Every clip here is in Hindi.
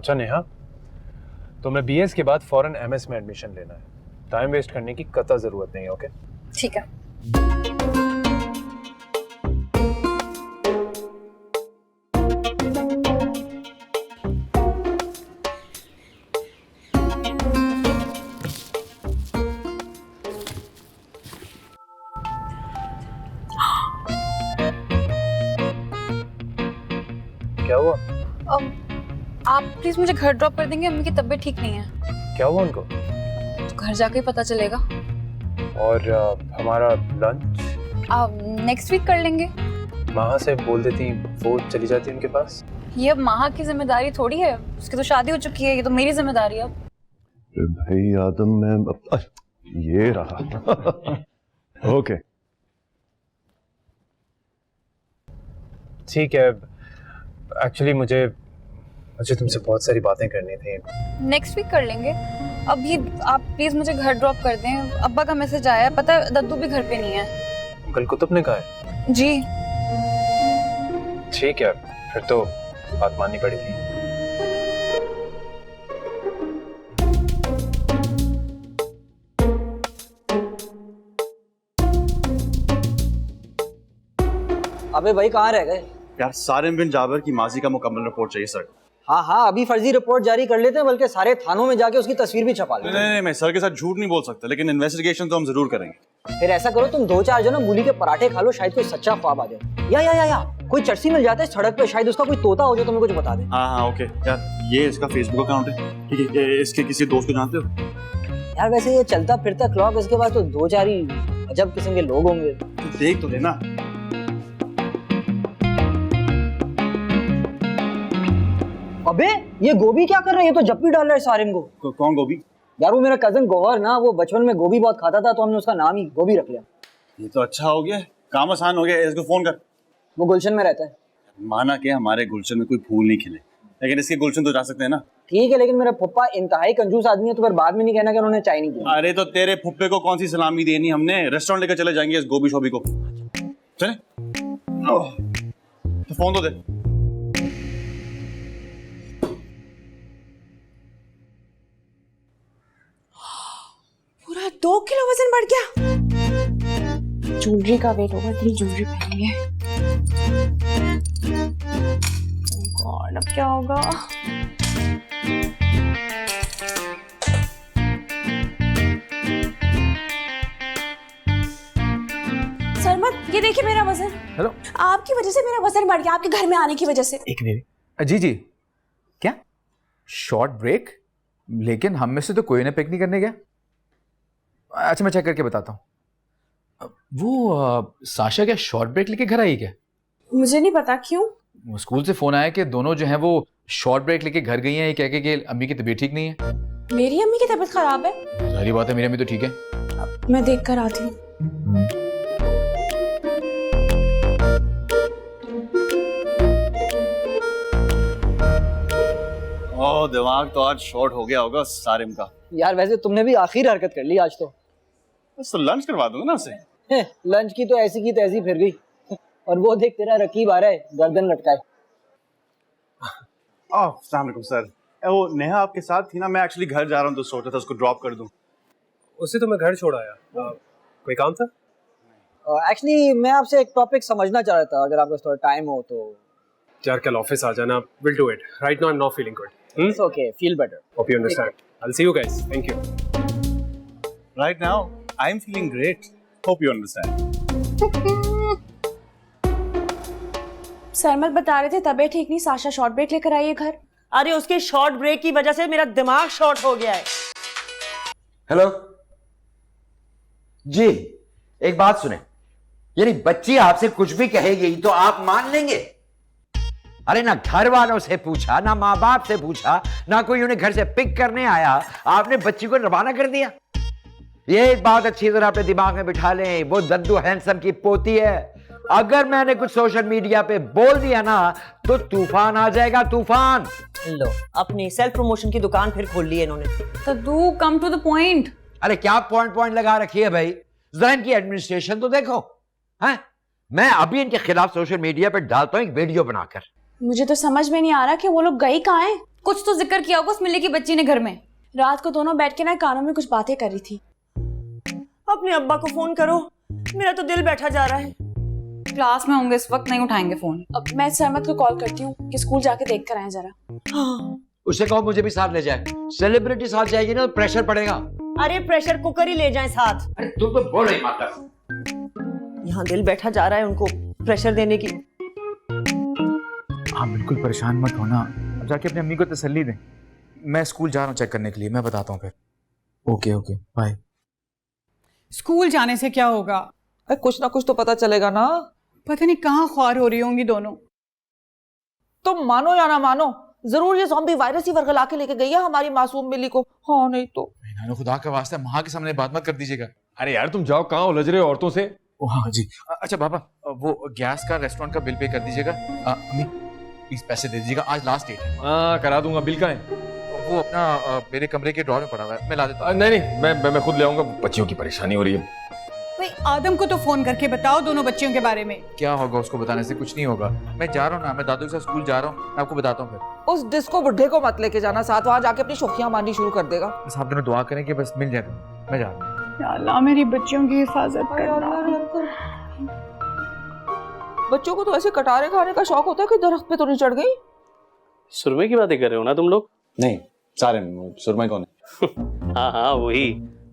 अच्छा नेहा, तुम्हें बीएस के बाद फौरन एमएस में एडमिशन लेना है। टाइम वेस्ट करने की कतई जरूरत नहीं है। ओके ठीक है। क्या हुआ? आप प्लीज मुझे घर ड्रॉप कर देंगे, अम्मी की तबीयत ठीक नहीं है। क्या हुआ उनको? तो घर जाके ही पता चलेगा। और हमारा लंच नेक्स्ट वीक कर लेंगे। माँ से बोल देती, वो चली जाती उनके पास। ये अब माँ की जिम्मेदारी थोड़ी है, उसकी तो शादी हो चुकी है, ये तो मेरी जिम्मेदारी है अब। भाई आदम, मैं ये रहा। ओके ठीक है। एक्चुअली मुझे तुमसे बहुत सारी बातें करनी थी। नेक्स्ट वीक कर लेंगे। अभी आप प्लीज मुझे घर ड्रॉप कर दें। अब्बा का मैसेज आया है, पता है दद्दू भी घर पे नहीं है। अंकल कुतुब ने कहा है? जी। ठीक है, फिर तो बात माननी पड़ेगी। अबे भाई कहाँ रह गए यार? सारिम बिन जाबिर की माजी का मुकम्मल रिपोर्ट चाहिए सर। हाँ हाँ, अभी फर्जी रिपोर्ट जारी कर लेते हैं, बल्कि सारे थानों में जाके उसकी तस्वीर भी छपा लेते हैं। नहीं, मैं सर के साथ झूठ नहीं बोल सकता, लेकिन इन्वेस्टिगेशन तो हम जरूर करेंगे। फिर ऐसा करो, तुम 2-4 जो ना मूली के पराठे खा लो, शायद कोई सच्चा ख्वाब आ जाए। या कोई चर्सी मिल जाता है सड़क पे, शायद उसका कोई तोता हो जो तुम्हें कुछ बता दे। हाँ ओके यार, ये इसका फेसबुक अकाउंट है, ठीक है? इसके किसी दोस्त को जानते हो? यार वैसे ये चलता फिरता क्लॉक, इसके पास तो 2-4 ही अजब किस्म के लोग होंगे। तो देख तो लेना। अबे ये गोभी क्या कर रहा है? ये तो जप्पी डाल रहा है सारिम को। कौन गोभी? यार वो मेरा कजन गौहर ना, वो बचपन में गोभी बहुत खाता था, तो हमने उसका नाम ही गोभी रख लिया। ये तो अच्छा हो गया, काम आसान हो गया। इसको फोन कर। वो गुलशन में रहता है। माना कि हमारे गुलशन में कोई फूल नहीं खिले, लेकिन इसके गुलशन तो जा सकते हैं ना। ठीक है, लेकिन मेरा पप्पा इंतहाई कंजूस आदमी है, तो फिर बाद में नहीं कहना कि उन्होंने चाय नहीं दी। अरे तो तेरे फुप्पे को कौन सी सलामी देनी हमने? रेस्टोरेंट लेकर चले जाएंगे इस गोभी शोभी को। चले तो फोन तो दे। पूरा 2 किलो वजन बढ़ गया। ज्वेलरी का वेट होगा, इतनी ज्वेलरी पहनी है। गॉड, अब क्या होगा? सरमत, ये देखिए मेरा वजन। हेलो। आपकी वजह से मेरा वजन बढ़ गया, आपके घर में आने की वजह से। एक मिनट। जी क्या शॉर्ट ब्रेक? लेकिन हम में से तो कोई ना पिकनिक करने गया। अच्छा मैं चेक करके बताता हूँ। वो साशा क्या शॉर्ट ब्रेक लेके घर आई क्या? मुझे नहीं पता क्यों। स्कूल से फोन आया कि दोनों जो हैं वो शॉर्ट ब्रेक लेके घर गई हैं, ये कह के कि अम्मी की तबीयत ठीक नहीं है। मेरी अम्मी की तबीयत खराब है? सारी बात है, मेरी अम्मी तो ठीक है। मैं देख कर आती हूँ। ओह, दिमाग तो आज शॉर्ट हो गया होगा सारिम का। यार वैसे तुमने भी आखिर हरकत कर ली आज तो। बस तो लंच करवा दूंगा ना उसे। लंच की तो ऐसी की तैसी फिर गई। और वो देख तेरा रकीब आ रहा है गर्दन लटकाए। अस्सलाम वालेकुम सर। वो नेहा आपके साथ थी ना? मैं एक्चुअली घर जा रहा हूँ तो सोचा था उसको ड्रॉप कर दूं। उसे तो मैं घर छोड़ आया। कोई काम था? एक्चुअली मैं आपसे एक टॉपिक समझना चाह रहा था, अगर आपका थोड़ा टाइम हो तो। यार कल ऑफिस आ जाना। Will do it. Right now I am not feeling good. It's okay, feel better. Hope you understand. I will see you guys. Thank you. Right now I am feeling great. Hope you understand. Sarmat बता रहे थे तबीयत ठीक नहीं, साशा शॉर्ट ब्रेक लेकर आई है घर। अरे उसके शॉर्ट ब्रेक की वजह से मेरा दिमाग शॉर्ट हो गया है। हेलो जी, एक बात सुने, यानी बच्ची आपसे कुछ भी कहेगी तो आप मान लेंगे? अरे ना घर वालों से पूछा, ना माँ बाप से पूछा, ना कोई उन्हें घर से पिक करने आया, आपने बच्ची को रवाना कर दिया। ये एक बात अच्छी तरह अपने दिमाग में बिठा लें, वो दद्दू हैंडसम की पोती है। अगर मैंने कुछ सोशल मीडिया पे बोल दिया ना तो तूफान आ जाएगा, तूफान। लो, अपनी सेल्फ प्रमोशन की दुकान फिर खोल ली है इन्होंने। दद्दू कम टू द पॉइंट। अरे क्या पॉइंट लगा रखी है भाई? जरा इनकी एडमिनिस्ट्रेशन तो देखो। हैं? मैं अभी इनके खिलाफ सोशल मीडिया पे डालता हूँ एक वीडियो बनाकर। मुझे तो समझ में नहीं आ रहा कि वो लोग गई कहाँ हैं। कुछ तो जिक्र किया होगा उस मिली की बच्ची ने घर में। रात को दोनों बैठ के ना कानों में कुछ बातें कर रही थी। अपने अब्बा को फोन करो, मेरा तो दिल बैठा जा रहा है। क्लास में होंगे इस वक्त, नहीं उठाएंगे फोन। अब मैं सरमत को कॉल करती हूँ कि स्कूल जाके देख कर आए जरा। हाँ। उससे कहो मुझे भी साथ ले जाए। सेलिब्रिटी साथ जाएगी ना तो प्रेशर पड़ेगा। अरे प्रेशर कुकर ही ले जाएं साथ। अरे तुम तो बोल रही माता। यहाँ दिल बैठा जा रहा है उनको प्रेशर देने की। हाँ बिल्कुल परेशान मत होना, अब जाके अपनी अम्मी को तसल्ली दें। मैं स्कूल जा रहा हूँ चेक करने के लिए, मैं बताता हूँ फिर। Okay okay bye. स्कूल जाने से क्या होगा? कुछ ना कुछ तो पता चलेगा ना। पता नहीं कहाँ ख्वार हो रही होंगी दोनों। तुम मानो या ना मानो, जरूर ये ज़ॉम्बी वायरस ही वर्गला के लेके गई है हमारी मासूम मिली को। हाँ नहीं तो। नानो खुदा का वास्ता माँ के सामने बात मत कर दीजिएगा। अरे यार तुम जाओ, कहाँ उलझ रहे हो औरतों से? ओ हाँ जी। अच्छा पापा, वो गैस का रेस्टोरेंट का बिल पे कर दीजिएगा। अम्मी प्लीज पैसे दे दीजिएगा, आज लास्ट डेट है। हाँ करा दूंगा। बिल कहाँ है? वो अपना मेरे कमरे के ड्रॉर में पड़ा हुआ है, मैं ला देता हूँ। नहीं मैं खुद ले आऊंगा, बच्चियों की परेशानी हो रही है। भाई आदम को तो फोन करके बताओ दोनों बच्चियों के बारे में। क्या होगा उसको बताने से? कुछ नहीं होगा। मैं जा रहा हूँ ना, मैं दादू के साथ स्कूल जा रहा हूँ, मैं आपको बताता हूँ फिर। उस डिस्को बुढ़े को मत लेके जाना साथ, वहां जाके अपनी शोखियां मारनी शुरू कर देगा। बस आप दोनों दुआ करें कि बस मिल जाए। मैं जा रहा हूँ। या अल्लाह मेरी बच्चियों की हिफाजत करना। बच्चों को तो ऐसे कटारे खाने का शौक होता है कि दरख्त पे तो नहीं चढ़ गई। सुरमे की बातें कर रहे हो ना तुम लोग? नहीं सारे सुरमई कौन है? हाँ वही,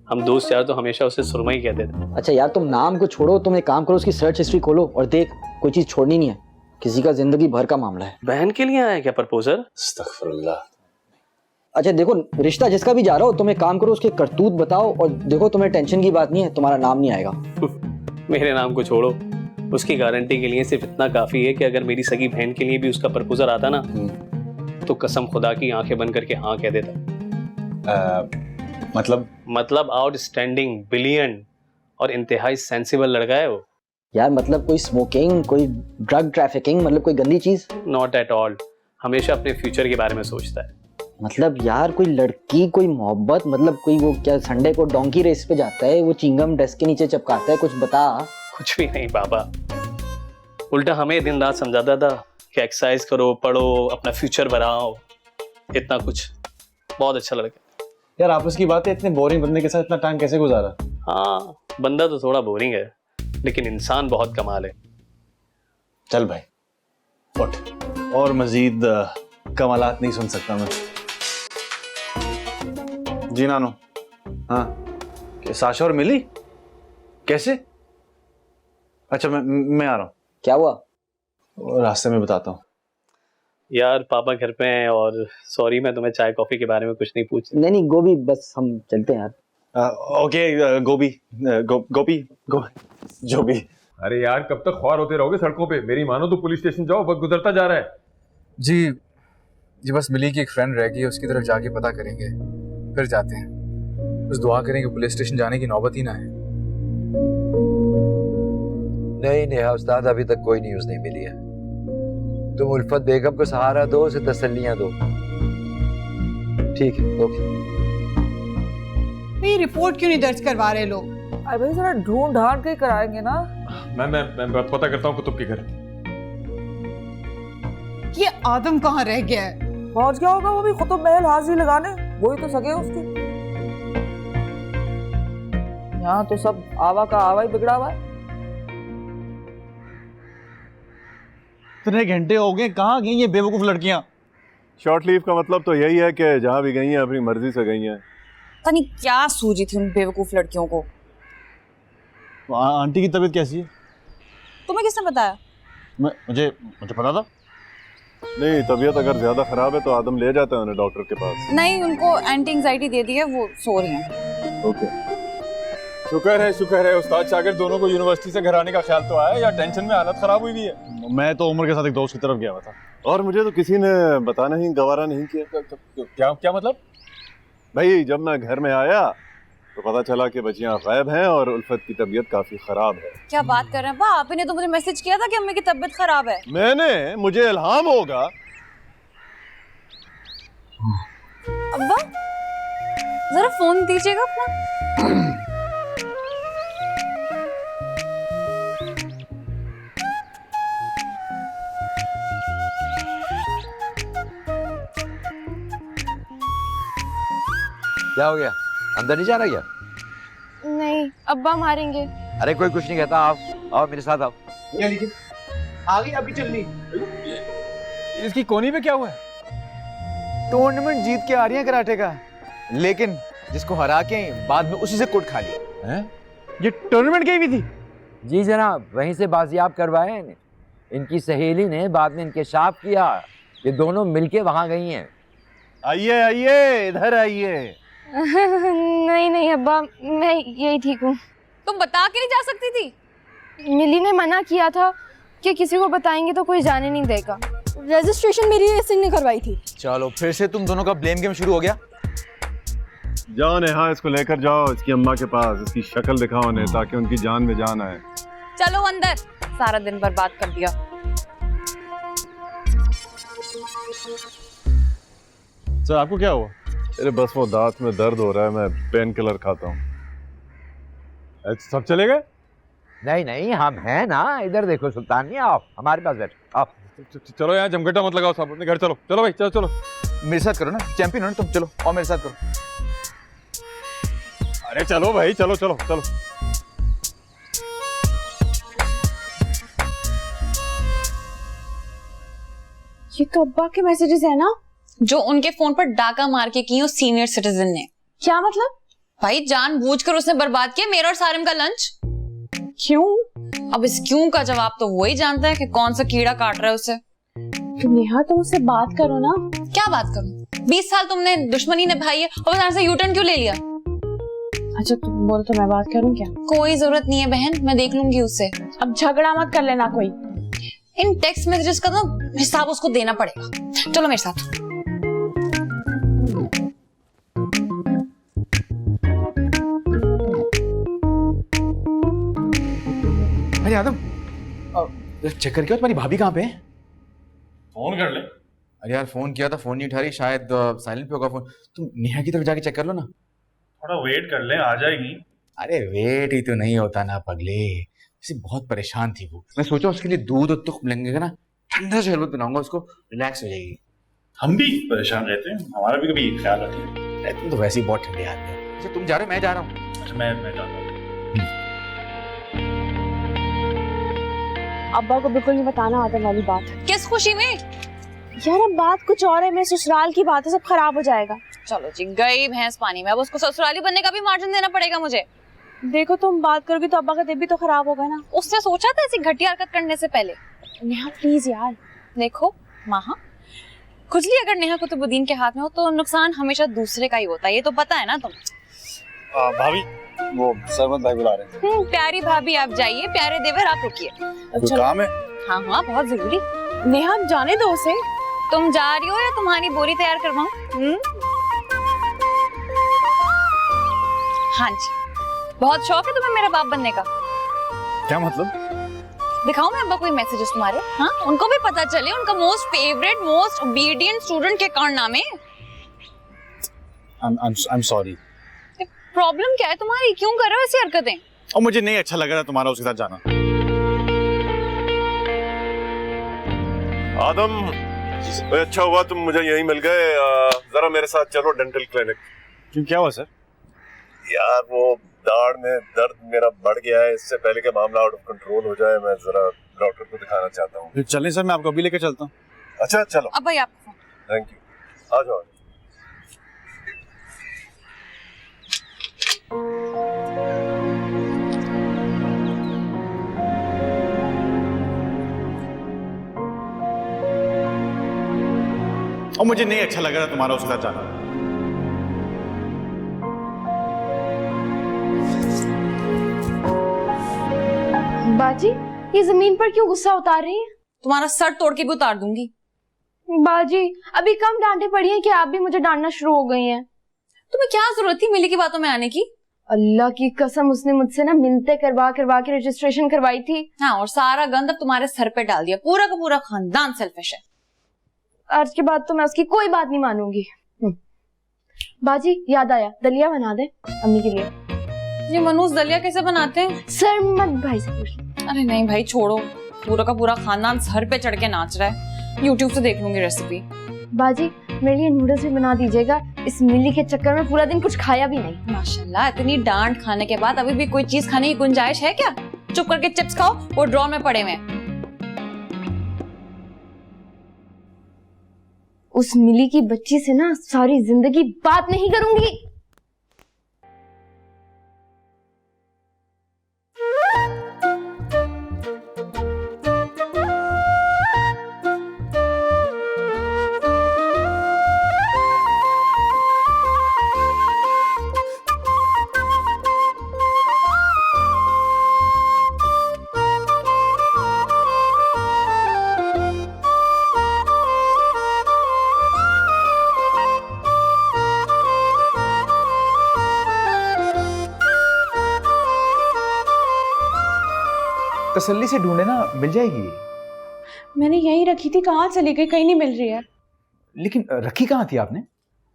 हम दोस्त यार तो हमेशा उसे सुरमई कहते थे। अच्छा यार तुम नाम को छोड़ो, तुम एक काम करो, उसकी सर्च हिस्ट्री खोलो और देख, कोई चीज छोड़नी नहीं है, किसी का जिंदगी भर का मामला है। बहन के लिए आया क्या प्रपोजल? अस्तगफुरुल्लाह। अच्छा देखो, रिश्ता जिसका भी जा रहा हो, तुम एक काम करो, उसके करतूत बताओ और देखो, तुम्हें टेंशन की बात नहीं है, तुम्हारा नाम नहीं आएगा। मेरे नाम को छोड़ो, उसकी गारंटी के लिए सिर्फ इतना काफी है कि अगर मेरी सगी बहन के लिए भी उसका प्रपोजल आता ना तो कसम खुदा की आंखें बंद करके हाँ कह देता। मतलब आउटस्टैंडिंग, ब्रिलियंट और इंतहाई सेंसिबल लड़का है वो। यार मतलब कोई स्मोकिंग, कोई ड्रग ट्रैफिकिंग, मतलब कोई गंदी चीज? नॉट एट ऑल, हमेशा अपने फ्यूचर के बारे में सोचता है। मतलब यार कोई लड़की, कोई मोहब्बत, मतलब कोई वो क्या संडे को डोंकी रेस पे जाता है, वो चिंगम डेस्क के नीचे चिपकाता है, कुछ बता। कुछ भी नहीं बाबा, उल्टा हमें दिन रात समझाता था कि एक्सरसाइज करो, पढ़ो, अपना फ्यूचर बनाओ, इतना कुछ। बहुत अच्छा लड़का यार। आपस की बात है, इतने बोरिंग बंदे के साथ इतना टाइम कैसे गुजारा? हाँ बंदा तो थोड़ा बोरिंग है लेकिन इंसान बहुत कमाल है। चल भाई उठ, और मजीद कमालात नहीं सुन सकता मैं। जी नानो। हाँ साशा और मिली कैसे? अच्छा मैं आ रहा हूँ। क्या हुआ? रास्ते में बताता हूँ। यार पापा घर पे हैं और सॉरी मैं तुम्हें चाय कॉफी के बारे में कुछ नहीं पूछ। नहीं गोभी, बस हम चलते हैं यार। ओके गोभी गोपी जो भी। अरे यार कब तक ख्वार होते रहोगे सड़कों पे? मेरी मानो तो पुलिस स्टेशन जाओ, वक्त गुजरता जा रहा है। जी बस मिली की एक फ्रेंड रह गई है, उसकी तरफ जाके पता करेंगे, फिर जाते हैं। बस दुआ करें कि पुलिस स्टेशन जाने की नौबत ही ना है। नहीं नेहा उस्ताद, अभी तक कोई न्यूज नहीं मिली है। तुम उल्फत बेगम को सहारा दो, उसे तसल्लियां दो। ठीक है ओके। ये रिपोर्ट क्यों नहीं दर्ज करवा रहे लोग? अरे भाई जरा ढूंढ ढांड के कराएंगे ना। मैं पता करता हूँ कुतुब के घर। ये आदम कहाँ रह गया है? पहुंच गया होगा वो भी कुतुब महल हाजिरी लगाने, वही तो सगे उसके। यहाँ तो सब आवा का आवा ही बिगड़ा हुआ है। इतने घंटे हो गए, कहाँ गई ये बेवकूफ लड़कियां? शॉर्ट लीव का मतलब तो यही है कि जहाँ भी गई हैं अपनी मर्जी से गई हैं। पता नहीं क्या सूझी थी उन बेवकूफ लड़कियों को। आंटी की तबीयत कैसी है? तुम्हें किसने बताया? मुझे पता था। नहीं, तबीयत अगर ज्यादा खराब है तो आदम ले जाता है उन्हें डॉक्टर के पास। नहीं, उनको एंटी एंजाइटी दे दी है, वो सो रही हैं। ओके। शुक्र है उस्ताद शागिर्द दोनों को यूनिवर्सिटी से घर आने का ख्याल तो आया, या टेंशन में हालत खराब हुई भी है। मैं तो उमर के साथ एक दोस्त की तरफ गया हुआ था और मुझे तो किसी ने बताना ही गवारा नहीं किया। क्या मतलब? भाई जब मैं घर में आया तो पता चला कि बच्चियां गायब हैं और उल्फत की तबीयत काफी खराब है। क्या बात कर रहे हैं? वाह, आपने तो मुझे मैसेज किया था कि अम्मी की तबीयत खराब है। मुझे इल्हाम होगा। अब्बा जरा फोन दीजिएगा अपना। क्या हो गया, अंदर नहीं जाना क्या? नहीं, अब्बा मारेंगे। अरे कोई कुछ नहीं कहता, आओ आओ मेरे साथ आओ। ये लीजिए, आ गई अभी चलनी। इसकी कोनी पे क्या हुआ है? टूर्नामेंट जीत के आ रही है कराटे का, लेकिन जिसको हरा के बाद में उसी से कुट खा लिया है। ये टूर्नामेंट गई हुई थी? जी जनाब, वहीं से बाजियाब करवाए इन्हें। इनकी सहेली ने बाद में इंकशाफ किया, ये दोनों मिलके वहां गई हैं। आइए आइए, इधर आइए। नहीं नहीं अब्बा, मैं यही ठीक हूँ। तुम बता के नहीं जा सकती थी? मिली ने मना किया था कि किसी को बताएंगे तो कोई जाने नहीं देगा। रजिस्ट्रेशन मेरी सिंह ने करवाई थी। चलो फिर से तुम दोनों का ब्लेम गेम शुरू हो गया। जाओ नेहा, इसको लेकर जाओ इसकी अम्मा के पास, इसकी शक्ल दिखाओ उन्हें ताकि उनकी जान में जान आए। चलो अंदर, सारा दिन बर्बाद कर दिया। सर आपको क्या हुआ? अरे बस वो दांत में दर्द हो रहा है, मैं पेन किलर खाता हूँ। सब चले गए? नहीं नहीं, हम हैं ना, इधर देखो सुल्तान नहीं, आओ हमारे पास बैठो, आओ। चलो यहाँ जमघटा मत लगाओ, सब अपने घर चलो। चलो भाई, चलो चलो। मेरे साथ करो ना, चैंपियन हो ना तुम, चलो और मेरे साथ करो। अरे चलो भाई, चलो चलो चलो। ये तो अब्बा के मैसेजेस है ना, जो उनके फोन पर डाका मार के की उस सीनियर सिटीजन ने। क्या मतलब? भाई जानबूझकर उसने बर्बाद किया मेरा और सारिम का लंच। क्यों? अब इस क्यों का जवाब तो वही जानता है कि कौन सा कीड़ा काट रहा है उसे। नेहा तुम उससे बात करो ना। क्या बात करूं? 20 साल तुमने दुश्मनी निभाई है और अचानक से यूटर्न क्यों ले लिया? अच्छा तुम बोलो तो मैं बात करूं क्या? कोई जरूरत नहीं है बहन, मैं देख लूंगी उससे। अब झगड़ा मत कर लेना कोई। इन टेक्स्ट मैसेजेस का तो हिसाब उसको देना पड़ेगा। चलो मेरे साथ। अरे आदम, चेक करके तुम्हारी भाभी कहाँ पे है? फोन कर ले। अरे यार फोन किया था, फोन नहीं उठा रही, शायद साइलेंट पे होगा फोन। तुम नेहा की तरफ जाके चेक कर लो ना। थोड़ा वेट कर ले, आ जाएगी। अरे वेट ही तो नहीं होता ना पगले, वैसे बहुत परेशान थी वो। मैं सोचा उसके लिए दूध और तुख लेंगे ना, ठंडा शरबत बनाऊंगा, उसको रिलैक्स हो जाएगी। हम भी परेशान रहते हैं, हमारा भी कभी ख्याल रखिए। तुम तो वैसे ही बहुत ठंडे आदमी हो। अच्छा तुम जा रहे हो, मैं जा रहा हूँ। अच्छा मैं जाता हूँ। अब्बा को बिल्कुल नहीं बताना आदम वाली बात। किस खुशी में? यार अब बात कुछ और है, मेरे ससुराल की बात है, सब खराब हो जाएगा। चलो जी, गई भैंस पानी में। अब उसको ससुराली बनने का भी मार्जिन देना पड़ेगा मुझे। देखो तुम बात करोगी तो अब्बा का दिल भी तो खराब होगा ना। उसने सोचा था ऐसी घटिया हरकत करने से पहले। नेहा प्लीज यार। देखो माहा, खुजली अगर नेहा कुतुबुद्दीन के हाथ में हो तो नुकसान हमेशा दूसरे का ही होता है, ये तो पता है ना तुम। भाभी वो सरमत भाई बुला रहे हैं। प्यारी भाभी आप जाइए, प्यारे देवर आप रुकिए। कोई काम है? हाँ हाँ बहुत जरूरी। नेहा जाने दो उसे। तुम जा रही हो या तुम्हारी बोरी तैयार करवाऊं? हाँ जी, बहुत शौक है तुम्हें मेरा बाप बनने का। क्या मतलब? दिखाऊं मैं अब्बा कोई मैसेजेस तुम्हारे? हाँ, उनको भी पता चले उनका most favourite most obedient student के कारनामे। I'm sorry। प्रॉब्लम क्या है तुम्हारी? क्यों कर रहे हो ऐसी हरकतें? और मुझे नहीं अच्छा लग रहा तुम्हारा उसके साथ जाना। आदम, अच्छा हुआ तुम मुझे यहीं मिल गए। जरा मेरे साथ चलो डेंटल क्लिनिक। क्यों, क्या हुआ सर? यार वो दाढ़ में दर्द मेरा बढ़ गया है, इससे पहले कि मामला आउट ऑफ कंट्रोल हो जाए मैं जरा डॉक्टर को दिखाना चाहता हूँ। चलें सर, मैं आपको अभी लेकर चलता हूँ। अच्छा चलो। अब भाई आपको थैंक यू, आ जाओ। और मुझे नहीं अच्छा लग रहा तुम्हारा उसके साथ जाना। बाजी ये जमीन पर क्यों गुस्सा उतार रही है? तुम्हारा सर तोड़ के भी उतार दूंगी। बाजी अभी कम डांटे पड़ी हैं कि आप भी मुझे डांटना शुरू हो गई हैं। तुम्हें क्या जरूरत थी मिली की बातों में आने की? अल्लाह की कसम उसने मुझसे ना मिन्नतें करवा करवा के रजिस्ट्रेशन करवाई थी। हाँ, और सारा गंद अब तुम्हारे सर पे डाल दिया। पूरा का पूरा खानदान सेल्फिश है। आज के बाद तो मैं उसकी कोई बात नहीं मानूंगी। बाजी याद आया, दलिया बना दे अम्मी के लिए। ये मनोज दलिया कैसे बनाते हैं? सरमत भाई से पूछ। अरे नहीं भाई छोड़ो, पूरा का पूरा खानदान सर पे चढ़ के नाच रहा है। YouTube से देख लूंगी रेसिपी। बाजी मेरे लिए नूडल्स भी बना दीजिएगा। इस मिली के चक्कर में पूरा दिन कुछ खाया भी नहीं। माशाल्लाह, इतनी डांट खाने के बाद अभी भी कोई चीज खाने की गुंजाइश है क्या? चुप करके चिप्स खाओ, वो ड्रॉर में पड़े हुए। उस मिली की बच्ची से ना सारी जिंदगी बात नहीं करूंगी। तसल्ली से ढूंढे ना, मिल जाएगी। मैंने यहीं रखी थी, कहाँ चली गई? कहीं नहीं मिल रही है। लेकिन रखी कहाँ थी आपने?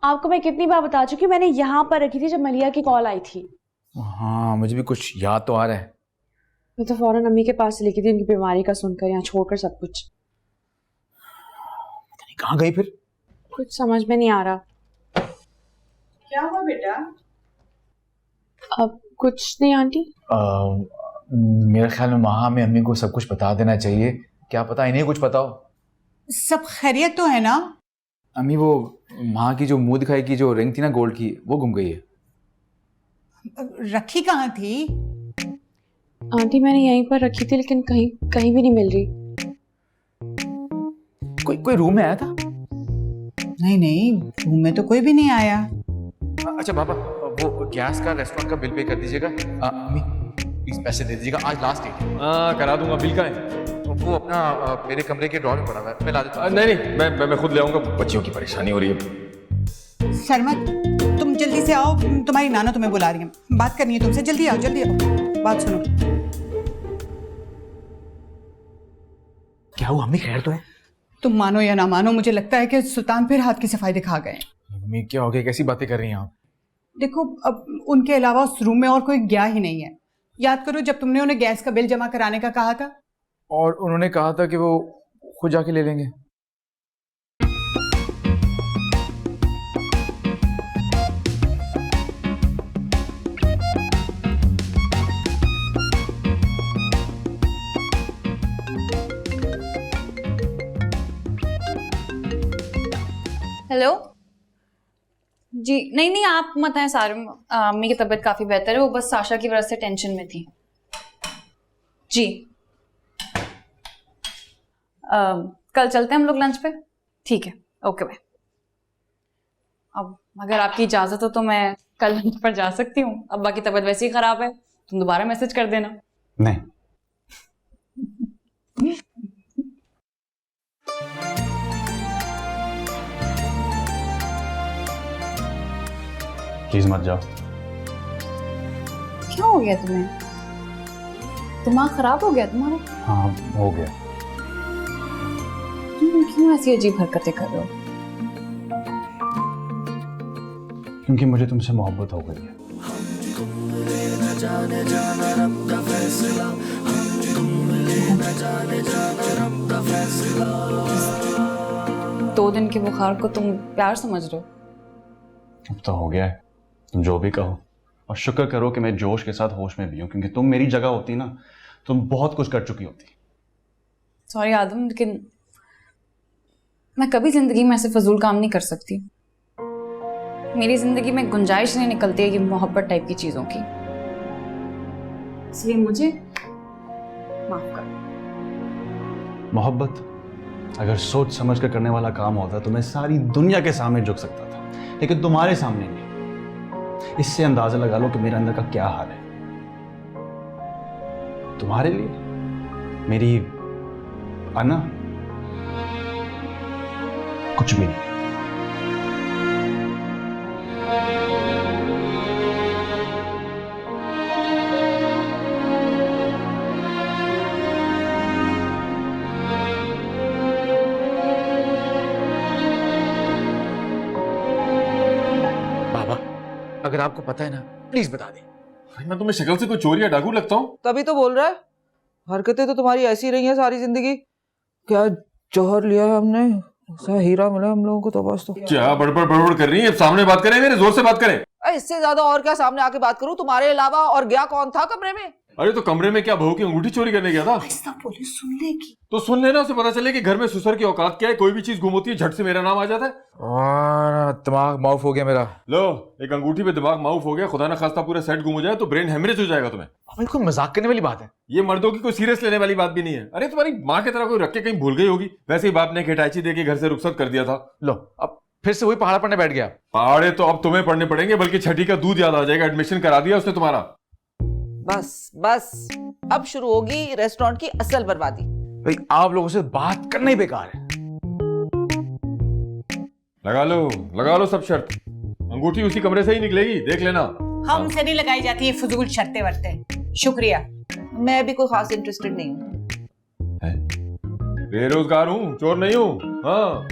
आपको मैं कितनी बार बता चुकी हूँ, मैंने यहाँ पर रखी थी जब मलिया की कॉल आई थी। हाँ, मुझे भी कुछ याद तो आ रहा है। मैं तो फौरन अम्मी के पास चली गई थी उनकी बीमारी का सुनकर, यहाँ छोड़कर सब कुछ। कहाँ गई फिर? कुछ समझ में नहीं आ रहा। क्या हुआ बेटा? अब कुछ नहीं आंटी। मेरे ख्याल में वहां में अम्मी को सब कुछ बता देना चाहिए। क्या पता इन्हें कुछ पता हो। सब खैरियत तो है ना? अम्मी वो माँ की जो मुंह दिखाई की जो रिंग थी ना गोल्ड की, वो गुम गई है। रखी कहाँ थी? आंटी मैंने यहीं पर रखी थी, लेकिन कहीं कहीं भी नहीं मिल रही। कोई रूम में आया था? नहीं, रूम में तो कोई भी नहीं आया। अच्छा पापा, वो गैस का रेस्टोरेंट का बिल पे कर दीजिएगा। अम्मी प्लीज पैसे दे दीजिएगा, आज लास्ट डेट है। करा दूंगा। बिल का है वो अपना मेरे कमरे के ड्रॉर में पड़ा हुआ है, मैं ला देता हूँ। नहीं, मैं खुद ले आऊंगा। बच्चियों की परेशानी हो रही है। सरमत, तुम जल्दी से आओ, तुम्हारी नाना तुम्हें बुला रही है, बात करनी है तुमसे। जल्दी आओ, बात सुनो। क्या हुआ अम्मी, खैर तो है? तुम मानो या ना मानो, मुझे लगता है कि सुल्तान फिर हाथ की सफाई दिखा गए। अम्मी क्या हो गया, कैसी बातें कर रही हैं आप? देखो, अब उनके अलावा उस रूम में और कोई गया ही नहीं है। याद करो जब तुमने उन्हें गैस का बिल जमा कराने का कहा था, और उन्होंने कहा था कि वो खुद जाके ले लेंगे। हेलो जी। नहीं, आप मत आए सारे। अम्मी की तबीयत काफी बेहतर है, वो बस साशा की वजह से टेंशन में थी जी। कल चलते हैं हम लोग लंच पे। ठीक है, ओके बाय। अब अगर आपकी इजाजत हो तो मैं कल लंच पर जा सकती हूँ। अब्बा की तबीयत वैसे ही खराब है, तुम दोबारा मैसेज कर देना। नहीं। प्लीज मत जाओ। क्या हो गया तुम्हें? दिमाग खराब हो गया तुम्हारा? हाँ, हो गया। तुम क्यों ऐसी अजीब हरकतें कर रहे हो? क्योंकि मुझे तुमसे मोहब्बत हो गई है। 2 दिन के बुखार को तुम प्यार समझ रहे हो? अब तो हो गया है, तुम जो भी कहो। और शुक्र करो कि मैं जोश के साथ होश में भी हूँ, क्योंकि तुम मेरी जगह होती ना, तुम बहुत कुछ कर चुकी होती। सॉरी आदम, लेकिन मैं कभी जिंदगी में ऐसे फजूल काम नहीं कर सकती। मेरी जिंदगी में गुंजाइश नहीं निकलती है ये मोहब्बत टाइप की चीजों की, इसलिए मुझे माफ कर। मोहब्बत अगर सोच समझ कर करने वाला काम होता तो मैं सारी दुनिया के सामने झुक सकता था, लेकिन तुम्हारे सामने नहीं। इससे अंदाजा लगा लो कि मेरे अंदर का क्या हाल है। तुम्हारे लिए मेरी अना कुछ भी नहीं। अगर आपको पता है ना, प्लीज बता दें। मैं तुम्हें शक्ल से कोई चोर या डाकू लगता हूँ? तभी तो बोल रहा है। हरकतें तो तुम्हारी ऐसी रही हैं सारी जिंदगी। क्या जौहर लिया है हमने, ऐसा हीरा मिला हम लोगों को तो बस। तो क्या बड़बड़ बड़बड़ कर रही है? सामने बात करें, मेरे जोर से बात करें। इससे ज्यादा और क्या सामने आके बात करूं तुम्हारे अलावा? और गया कौन था कमरे में? अरे तो कमरे में क्या बहू की अंगूठी चोरी करने गया था? ऐसा पुलिस सुन लेगी तो सुन लेना, उसे पता चले कि घर में सुसर की औकात क्या है। कोई भी चीज गुम होती है झट से मेरा नाम आ जाता है। दिमाग माउफ हो गया मेरा। लो, एक अंगूठी पे दिमाग माउफ हो गया, खुदा ना खास्ता पूरा सेट गुम हो जाए तो ब्रेन हेमरेज हो जाएगा तुम्हें। भाई कोई मजाक करने वाली बात है? ये मर्दों की कोई सीरियस लेने वाली बात भी नहीं है। अरे तुम्हारी माँ की तरह कोई रख के कहीं भूल गई होगी, वैसे ही बाप ने खिटाची दे के घर से रुखसत कर दिया था। लो अब फिर से वही पहाड़ पढ़ने बैठ गया। पहाड़े तो अब तुम्हें पढ़ने पड़ेंगे, बल्कि छठी का दूध याद आ जाएगा। एडमिशन करा दिया उसने तुम्हारा। बस बस, अब शुरू होगी रेस्टोरेंट की असल बर्बादी। भाई आप लोगों से बात करना ही बेकार है। लगा लो सब शर्त। अंगूठी उसी कमरे से ही निकलेगी, देख लेना। हमसे नहीं लगाई जाती है फजूल शर्तें वर्तें। शुक्रिया। मैं भी कोई खास इंटरेस्टेड नहीं हूँ। बेरोजगार हूँ, चोर नहीं हूँ। हाँ,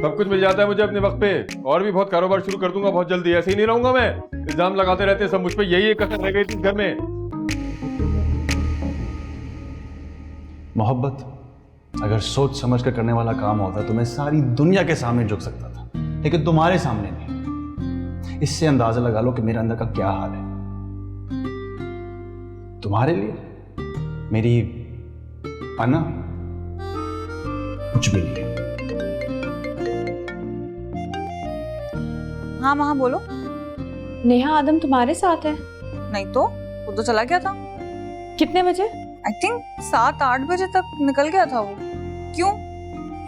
सब कुछ मिल जाता है मुझे अपने वक्त पे। और भी बहुत कारोबार शुरू कर दूंगा बहुत जल्दी। ऐसे ही नहीं रहूंगा मैं। इल्जाम लगाते रहते हैं सब मुझ पे। यही एक कसर रह गई थी घर में। मोहब्बत अगर सोच समझ कर करने वाला काम होता तो मैं सारी दुनिया के सामने झुक सकता था, लेकिन तुम्हारे सामने नहीं। इससे अंदाजा लगा लो कि मेरे अंदर का क्या हाल है। तुम्हारे लिए मेरी पना कुछ भी नहीं है। हाँ वहाँ बोलो। नेहा आदम तुम्हारे साथ है? नहीं तो वो तो चला गया था। कितने बजे? आई थिंक 7-8 बजे तक निकल गया था वो। क्यों?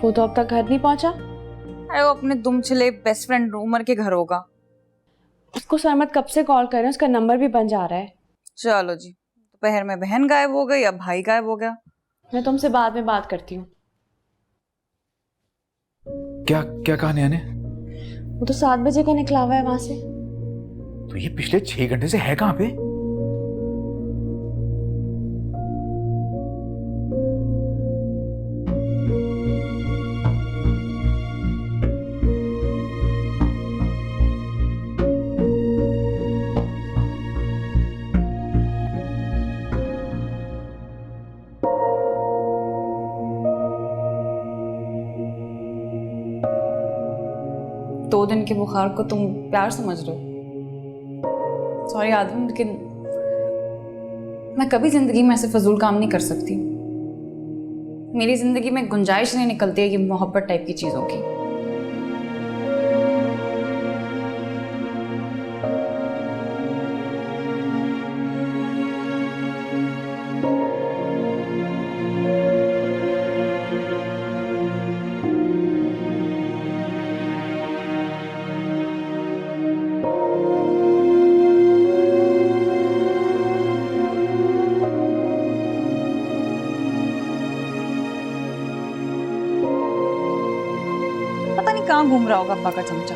वो तो अब तक घर नहीं पहुंचा। अरे वो अपने दुमछिले बेस्ट फ्रेंड उमर के घर होगा। उसको सरमत कब से कॉल कर रहे हैं, उसका नंबर भी बन जा रहा है। चलो जी, दोपहर में बहन गायब हो गई, अब भाई गायब हो गया। मैं तुमसे बाद में बात करती हूँ। क्या क्या कहा नेहा ने? वो तो 7 बजे का निकला हुआ है वहां से। तो ये पिछले 6 घंटे से है कहाँ पे? दो दिन के बुखार को तुम प्यार समझ रहे हो? सॉरी आदम, लेकिन मैं कभी जिंदगी में ऐसे फजूल काम नहीं कर सकती। मेरी जिंदगी में गुंजाइश नहीं निकलती है ये मोहब्बत टाइप की चीजों की। पता नहीं कहाँ घूम रहा होगा अब्बा का चमचा।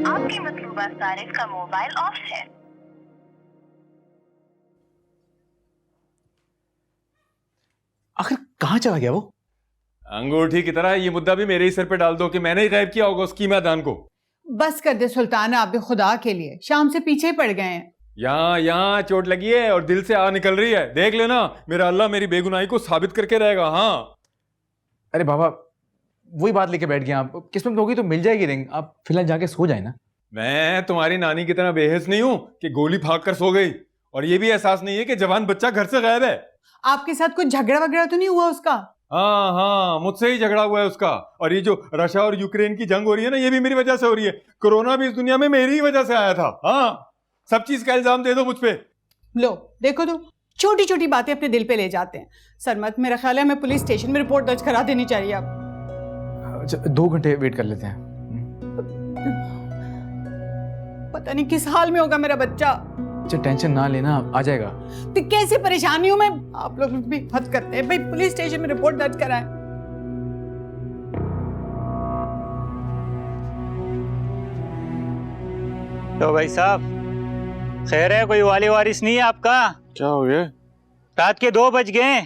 आपके मतलूबा सारिफ का मोबाइल ऑफ है। आखिर कहाँ चला गया वो? अंगूठी की तरह ये मुद्दा भी मेरे ही सिर पे डाल दो कि मैंने ही गायब किया होगा उसकी मैदान को। बस कर दे सुल्तान, आप भी खुदा के लिए शाम से पीछे पड़ गए हैं। यहाँ चोट लगी है और दिल से आ निकल रही है। देख लेना, मेरा अल्लाह मेरी बेगुनाही को साबित करके रहेगा। हाँ। अरे बाबा, वही बात लेके बैठ गया आप। किस्मत होगी तो मिल जाएगी रिंग। आप फिलहाल जाके सो जाए ना। मैं तुम्हारी नानी की तरह बेहिस नहीं हूं कि गोली भाग कर सो गई। और ये भी एहसास नहीं है कि जवान बच्चा घर से गायब है। आपके साथ कुछ झगड़ा वगैरह तो नहीं हुआ उसका? हाँ, मुझसे ही झगड़ा हुआ है उसका। और ये जो रशिया और यूक्रेन की जंग हो रही है ना, ये भी मेरी वजह से हो रही है। कोरोना भी इस दुनिया में मेरी ही वजह से आया था। हाँ, सब चीज का इल्जाम दे दो मुझ पे। लो देखो तो, छोटी छोटी बातें अपने दिल पे ले जाते हैं। सरमत, मेरा ख्याल है हमें पुलिस स्टेशन में रिपोर्ट दर्ज करा देनी चाहिए अब। 2 घंटे वेट कर लेते हैं। पता नहीं किस हाल में होगा मेरा बच्चा। अच्छा टेंशन ना लेना, आ जाएगा। तो कैसे परेशानी हूं मैं? आप लोग भी हद करते हैं भाई। पुलिस स्टेशन में रिपोर्ट दर्ज कराएं। तो भाई साहब, खैर है? कोई वाली वारिस नहीं है आपका? क्या हो गया? रात के 2 बज गए।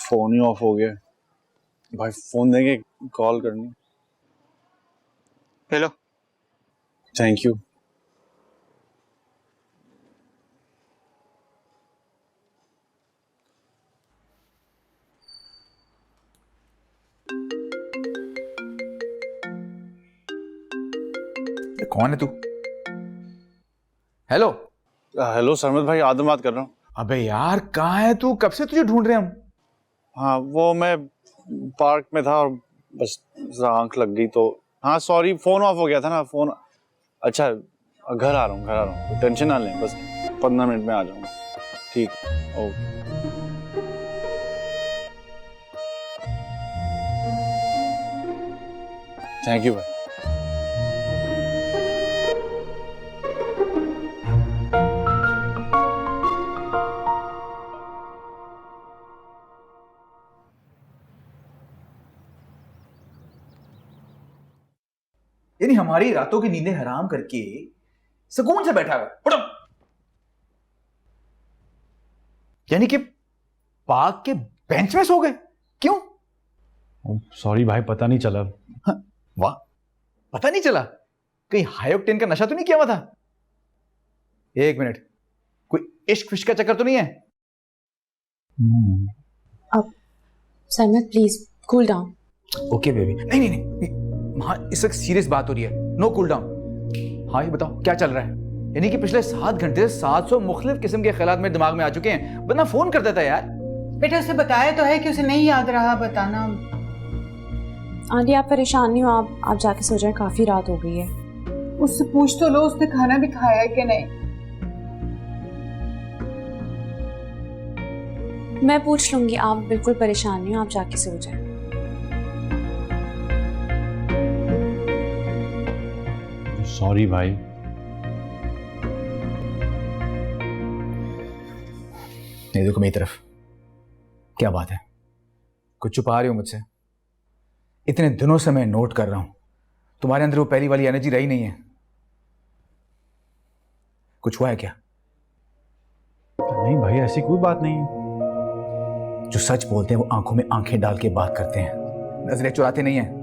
फोन ही ऑफ हो गया भाई। फोन देंगे, कॉल करनी। हेलो। Thank you. कौन है तू? हेलो हेलो सरमद भाई, आदम बात कर रहा हूँ। अबे यार कहाँ है तू? कब से तुझे ढूंढ रहे हैं हम। हाँ वो मैं पार्क में था और बस जरा आंख लग गई तो। हाँ सॉरी, फोन ऑफ हो गया था ना फोन। अच्छा घर आ रहा हूँ, टेंशन ना लें, बस 15 मिनट में आ जाऊंगा। ठीक, ओके। थैंक यू भाई। यानी हमारी रातों की नींदें हराम करके सुकून से बैठा है। उठो। यानी कि पार्क के बेंच में सो गए? क्यों? सॉरी भाई, पता नहीं चला। हाँ, वाह, पता नहीं चला? कहीं हाई ऑक्टेन का नशा तो नहीं किया हुआ था? एक मिनट, कोई इश्क फिश्क का चक्कर तो नहीं है? अब Sarmad please cool down. Okay baby. नहीं, वहां इस वक्त सीरियस बात हो रही है। Know cool down. हाँ ये बताओ क्या चल रहा है? यानी कि पिछले 7 घंटे से 700 मुख्तलिफ किस्म के ख्यालात मेरे दिमाग में आ चुके हैं, वरना फोन कर देता यार। बेटा उसे बताया तो है कि उसे नहीं याद रहा, बताना। आंटी आप परेशान नहीं हो, आप जाके सो जाएं, काफी रात हो गई है। उससे पूछ तो लो उसने खाना भी खाया है कि नहीं। मैं पूछ लूंगी, आप बिल्कुल परेशान नहीं हो, आप जाके सो जाएं। सॉरी भाई। नहीं देखो मेरी तरफ, क्या बात है? कुछ छुपा रहे हो मुझसे? इतने दिनों से मैं नोट कर रहा हूं, तुम्हारे अंदर वो पहली वाली एनर्जी रही नहीं है। कुछ हुआ है क्या? नहीं भाई, ऐसी कोई बात नहीं है। जो सच बोलते हैं वो आंखों में आंखें डाल के बात करते हैं, नजरें चुराते नहीं हैं।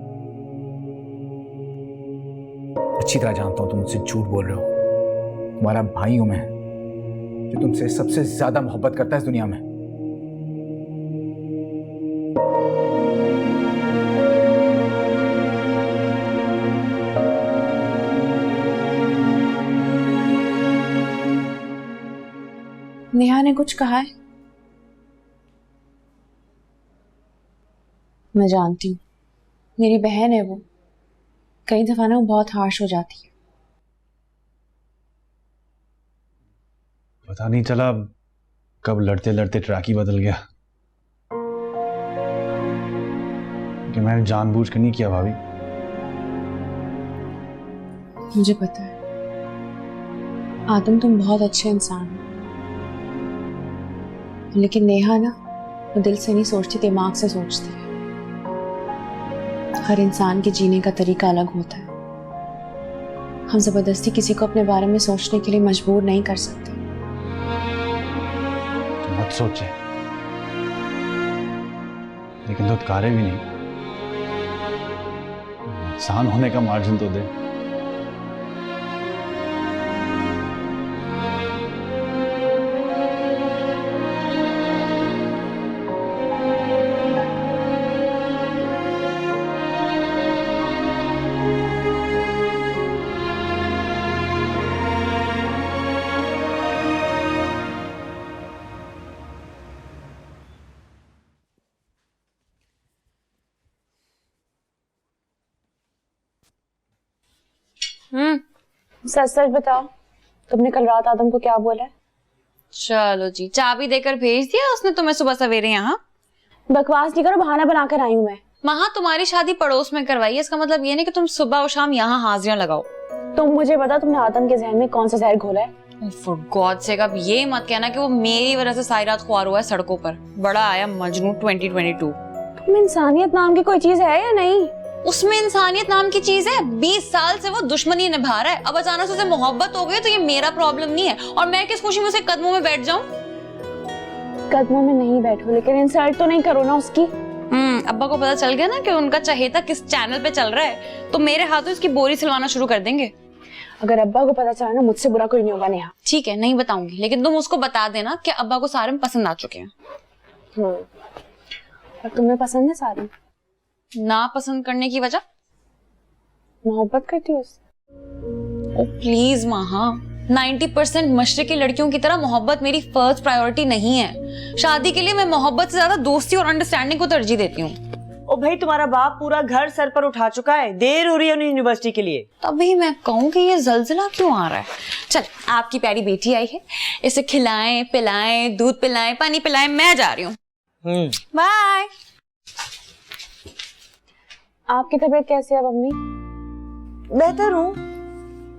अच्छी तरह जानता हूं तुम मुझसे झूठ बोल रहे हो। तुम्हारा भाई हूं मैं, जो तुमसे सबसे ज्यादा मोहब्बत करता है इस दुनिया में। नेहा ने कुछ कहा है? मैं जानती हूँ, मेरी बहन है वो, कई दफा ना वो बहुत हार्श हो जाती है। पता नहीं चला कब लड़ते लड़ते ट्रैक ही बदल गया। कि मैंने जानबूझ कर नहीं किया भाभी। मुझे पता है आदम, तुम बहुत अच्छे इंसान हो, लेकिन नेहा ना वो दिल से नहीं सोचती, दिमाग से सोचती है। हर इंसान के जीने का तरीका अलग होता है। हम जबरदस्ती किसी को अपने बारे में सोचने के लिए मजबूर नहीं कर सकते। मत सोचे, लेकिन धुतकारे भी नहीं। इंसान होने का मार्जिन तो दे। सच सच बताओ, तुमने कल रात आदम को क्या बोला है? चलो जी, चाबी देकर भेज दिया उसने तुम्हें सुबह सवेरे यहाँ? बकवास नहीं करो, बहाना बनाकर आई हूँ मैं। वहाँ तुम्हारी शादी पड़ोस में करवाई है, इसका मतलब ये नहीं कि तुम सुबह और शाम यहाँ हाजिरियां लगाओ। तुम मुझे बता, तुमने आदम के जहन में कौन सा जहर घोला है? फॉर गॉड सेक, अब ये मत कहना कि वो मेरी वजह से सारी रात ख्वार हुआ है सड़कों पर। बड़ा आया मजनू 2022। तुम इंसानियत नाम की कोई चीज है या नहीं? उसमें इंसानियत नाम की चीज है। 20 साल से वो दुश्मनी निभा रहा है, अब अचानक से उसे मोहब्बत हो गई तो ये मेरा प्रॉब्लम नहीं है। और मैं किस खुशी में उसके कदमों में बैठ जाऊं? कदमों में नहीं बैठो, लेकिन इंसल्ट तो नहीं करो ना उसकी। अब्बा को पता चल गया ना कि उनका चहेता किस चैनल पे चल रहा है, तो मेरे हाथों इसकी बोरी सिलवाना शुरू कर देंगे। अगर अब्बा को पता चला ना, मुझसे बुरा कोई नहीं होगा नेहा। ठीक है, नहीं बताऊंगी, लेकिन तुम उसको बता देना कि अब्बा को सारिम पसंद आ चुके हैं। और तुम्हें पसंद है सारिम? ना पसंद करने की वजह? मोहब्बत करती हो उससे। ओ प्लीज महा, 90% मशरकी लड़कियों की तरह मोहब्बत मेरी फर्स्ट प्रायोरिटी नहीं है। शादी के लिए मैं मोहब्बत से ज्यादा दोस्ती और अंडरस्टैंडिंग को तरजीह देती हूँ। ओ भाई, तुम्हारा बाप पूरा घर सर पर उठा चुका है, देर हो रही है उन्हें यूनिवर्सिटी के लिए। तभी मैं कहूँ कि ये जलजिला क्यों आ रहा है। चल, आपकी प्यारी बेटी आई है, इसे खिलाएं पिलाएं, दूध पिलाएं, पानी पिलाएं, मैं जा रही हूँ। बाय। आपकी तबीयत कैसी है मम्मी? बेहतर हूँ।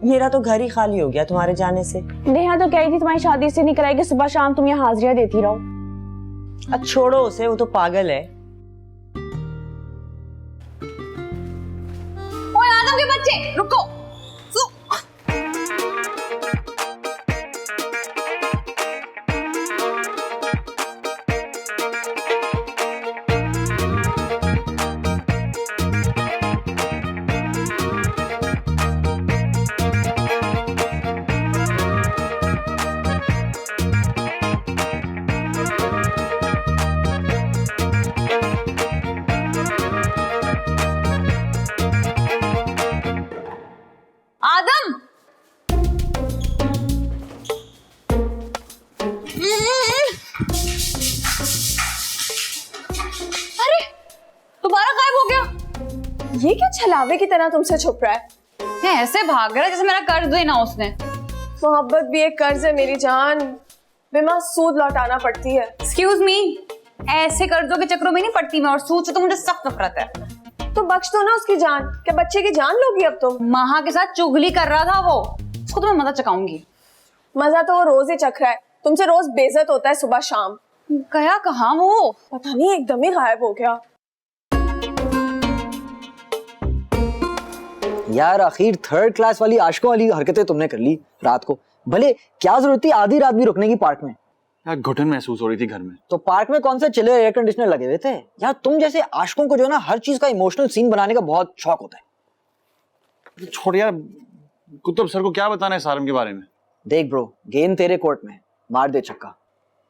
मेरा तो घर ही खाली हो गया तुम्हारे जाने से। नेहा तो कह रही थी तुम्हारी शादी से नहीं कराएगी, सुबह शाम तुम यहाँ हाजिरियाँ देती रहो। अब छोड़ो उसे, वो तो पागल है। ओए आदम के बच्चे, रुको। आदम, अरे दोबारा गायब हो गया। ये क्या छलावे की तरह तुमसे छुप रहा है? ये ऐसे भाग रहा है जैसे मेरा कर्ज देना उसने। मोहब्बत भी एक कर्ज है मेरी जान, बिना सूद लौटाना पड़ती है। एक्सक्यूज मी, ऐसे कर्जों के चक्रों में नहीं पड़ती मैं, और सूद से तो मुझे सख्त नफरत है। तो बख्श दो ना उसकी जान। क्या बच्चे की जान लोगी अब तुम? महा के साथ चुगली कर रहा था वो, उसको तो मैं मजा चकाऊंगी। मजा तो वो रोज ही चख रहा है, तुमसे रोज बेइज्जत होता है सुबह शाम। गया कहाँ वो? पता नहीं, एकदम ही गायब हो गया। यार आखिर थर्ड क्लास वाली आशिकों वाली हरकतें तुमने कर ली रात को। भले क्या जरूरत थी आधी रात भी रुकने की पार्क में? यार घुटन महसूस हो रही थी घर में। तो पार्क में कौन से चिल्लर एयर कंडीशनर लगे हुए थे? यार तुम जैसे आशिकों को जो है ना हर चीज का इमोशनल सीन बनाने का बहुत शौक होता है। छोड़ यार, कुतुब सर को क्या बताना है सारम के बारे में? देख ब्रो, गेंद तेरे कोर्ट में, मार दे छक्का।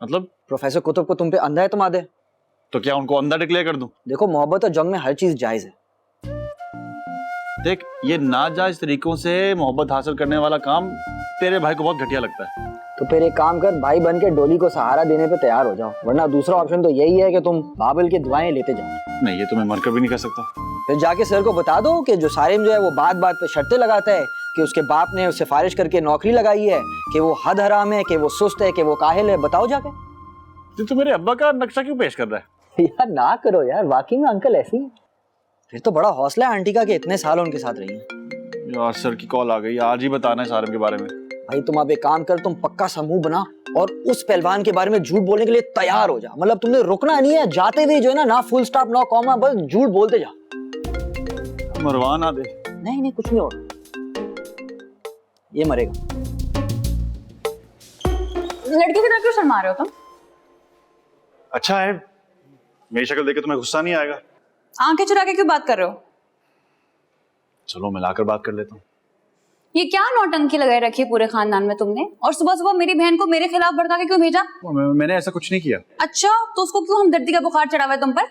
मतलब प्रोफेसर कुतुब को तुम पे अंधा है तो मार दे। तो क्या उनको अंधा डिक्लेयर कर दूं? देखो मोहब्बत और जंग में हर चीज जायज है। देख, ये नाजायज तरीकों से मोहब्बत हासिल करने वाला काम तेरे भाई को बहुत घटिया लगता है। तो फिर एक काम कर, भाई बन के डोली को सहारा देने पे तैयार हो जाओ, वरना दूसरा ऑप्शन तो यही है कि तुम बाबल की दुआएं लेते जाओ। नहीं, ये तो मैं मरकर भी नहीं कर सकता। फिर जाके सर को बता दो कि जो सारिम जो है वो बात बात पे शर्तें लगाता है कि उसके बाप ने उसे सिफारिश करके नौकरी लगाई है, कि वो हद हराम है, कि वो सुस्त है, कि वो काहिल है। बताओ जाके। तो मेरे अब्बा का नक्शा क्यों पेश कर रहा है? यार ना करो यार, वाकई में अंकल ऐसी है। फिर तो बड़ा हौसला है आंटी का कि इतने साल उनके साथ रही है। यार सर की कॉल आ गई, आज ही बताना है सारम के बारे में। भाई तुम अब एक काम कर, तुम पक्का समूह बना और उस पहलवान के बारे में झूठ बोलने के लिए तैयार हो जा। मतलब तुमने रुकना नहीं है, जाते हुए जो है ना फुल स्टॉप ना कॉमा, बस झूठ बोलते जा। मरवा ना दे। नहीं कुछ नहीं होगा, ये मरेगा। लड़की की तरह क्यों शर्मा रहे हो तुम? अच्छा है, मेरी शक्ल देख के तुम्हें गुस्सा नहीं आएगा? आंखें चुरा के क्यों बात कर रहे हो? चलो मिलाकर बात कर लेता हूँ। ये क्या नौटंकी लगाए रखी है पूरे खानदान में तुमने? और सुबह सुबह मेरी बहन को मेरे खिलाफ भड़का के क्यों भेजा? मैंने ऐसा कुछ नहीं किया। अच्छा, तो उसको क्यों हमदर्दी का बुखार चढ़ा हुआ है तुम पर?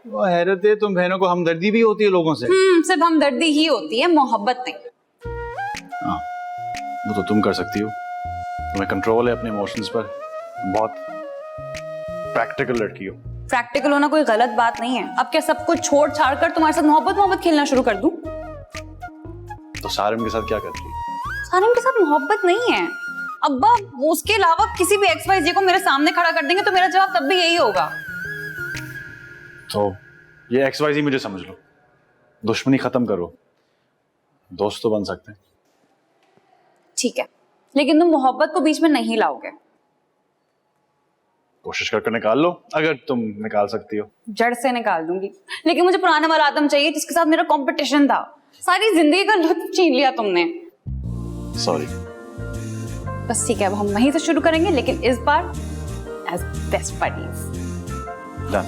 वो हैरत है, तुम बहनों को हमदर्दी भी होती है लोगों से? सिर्फ हमदर्दी ही होती है, मोहब्बत नहीं। हाँ, वो तो तुम कर सकती हो, तुम्हें कंट्रोल है अपने इमोशंस पर। बहुत प्रैक्टिकल लड़की हो। प्रैक्टिकल होना कोई गलत बात नहीं है। अब क्या सब कुछ छोड़ छाड़ कर तुम्हारे साथ मोहब्बत खेलना शुरू कर दूं? तो सारिम के साथ क्या कर रही? सारिम के साथ मोहब्बत नहीं है अब्बा। उसके अलावा किसी भी XYZ को मेरे सामने खड़ा कर देंगे तो मेरा जवाब तब भी यही होगा। तो ये XYZ मुझे समझ लो, दुश्मनी खत्म करो, दोस्त तो बन सकते हैं। ठीक है, लेकिन तुम मोहब्बत को बीच में नहीं लाओगे। कोशिश करके निकाल लो, अगर तुम निकाल सकती हो। जड़ से निकाल दूंगी, लेकिन मुझे पुराने वाला आदम चाहिए जिसके साथ मेरा कंपटीशन था। सारी जिंदगी का लुत्फ छीन लिया तुमने। सॉरी। बस ठीक है, अब हम वहीं से शुरू करेंगे, लेकिन इस बार एज बेस्ट बडीज। डन।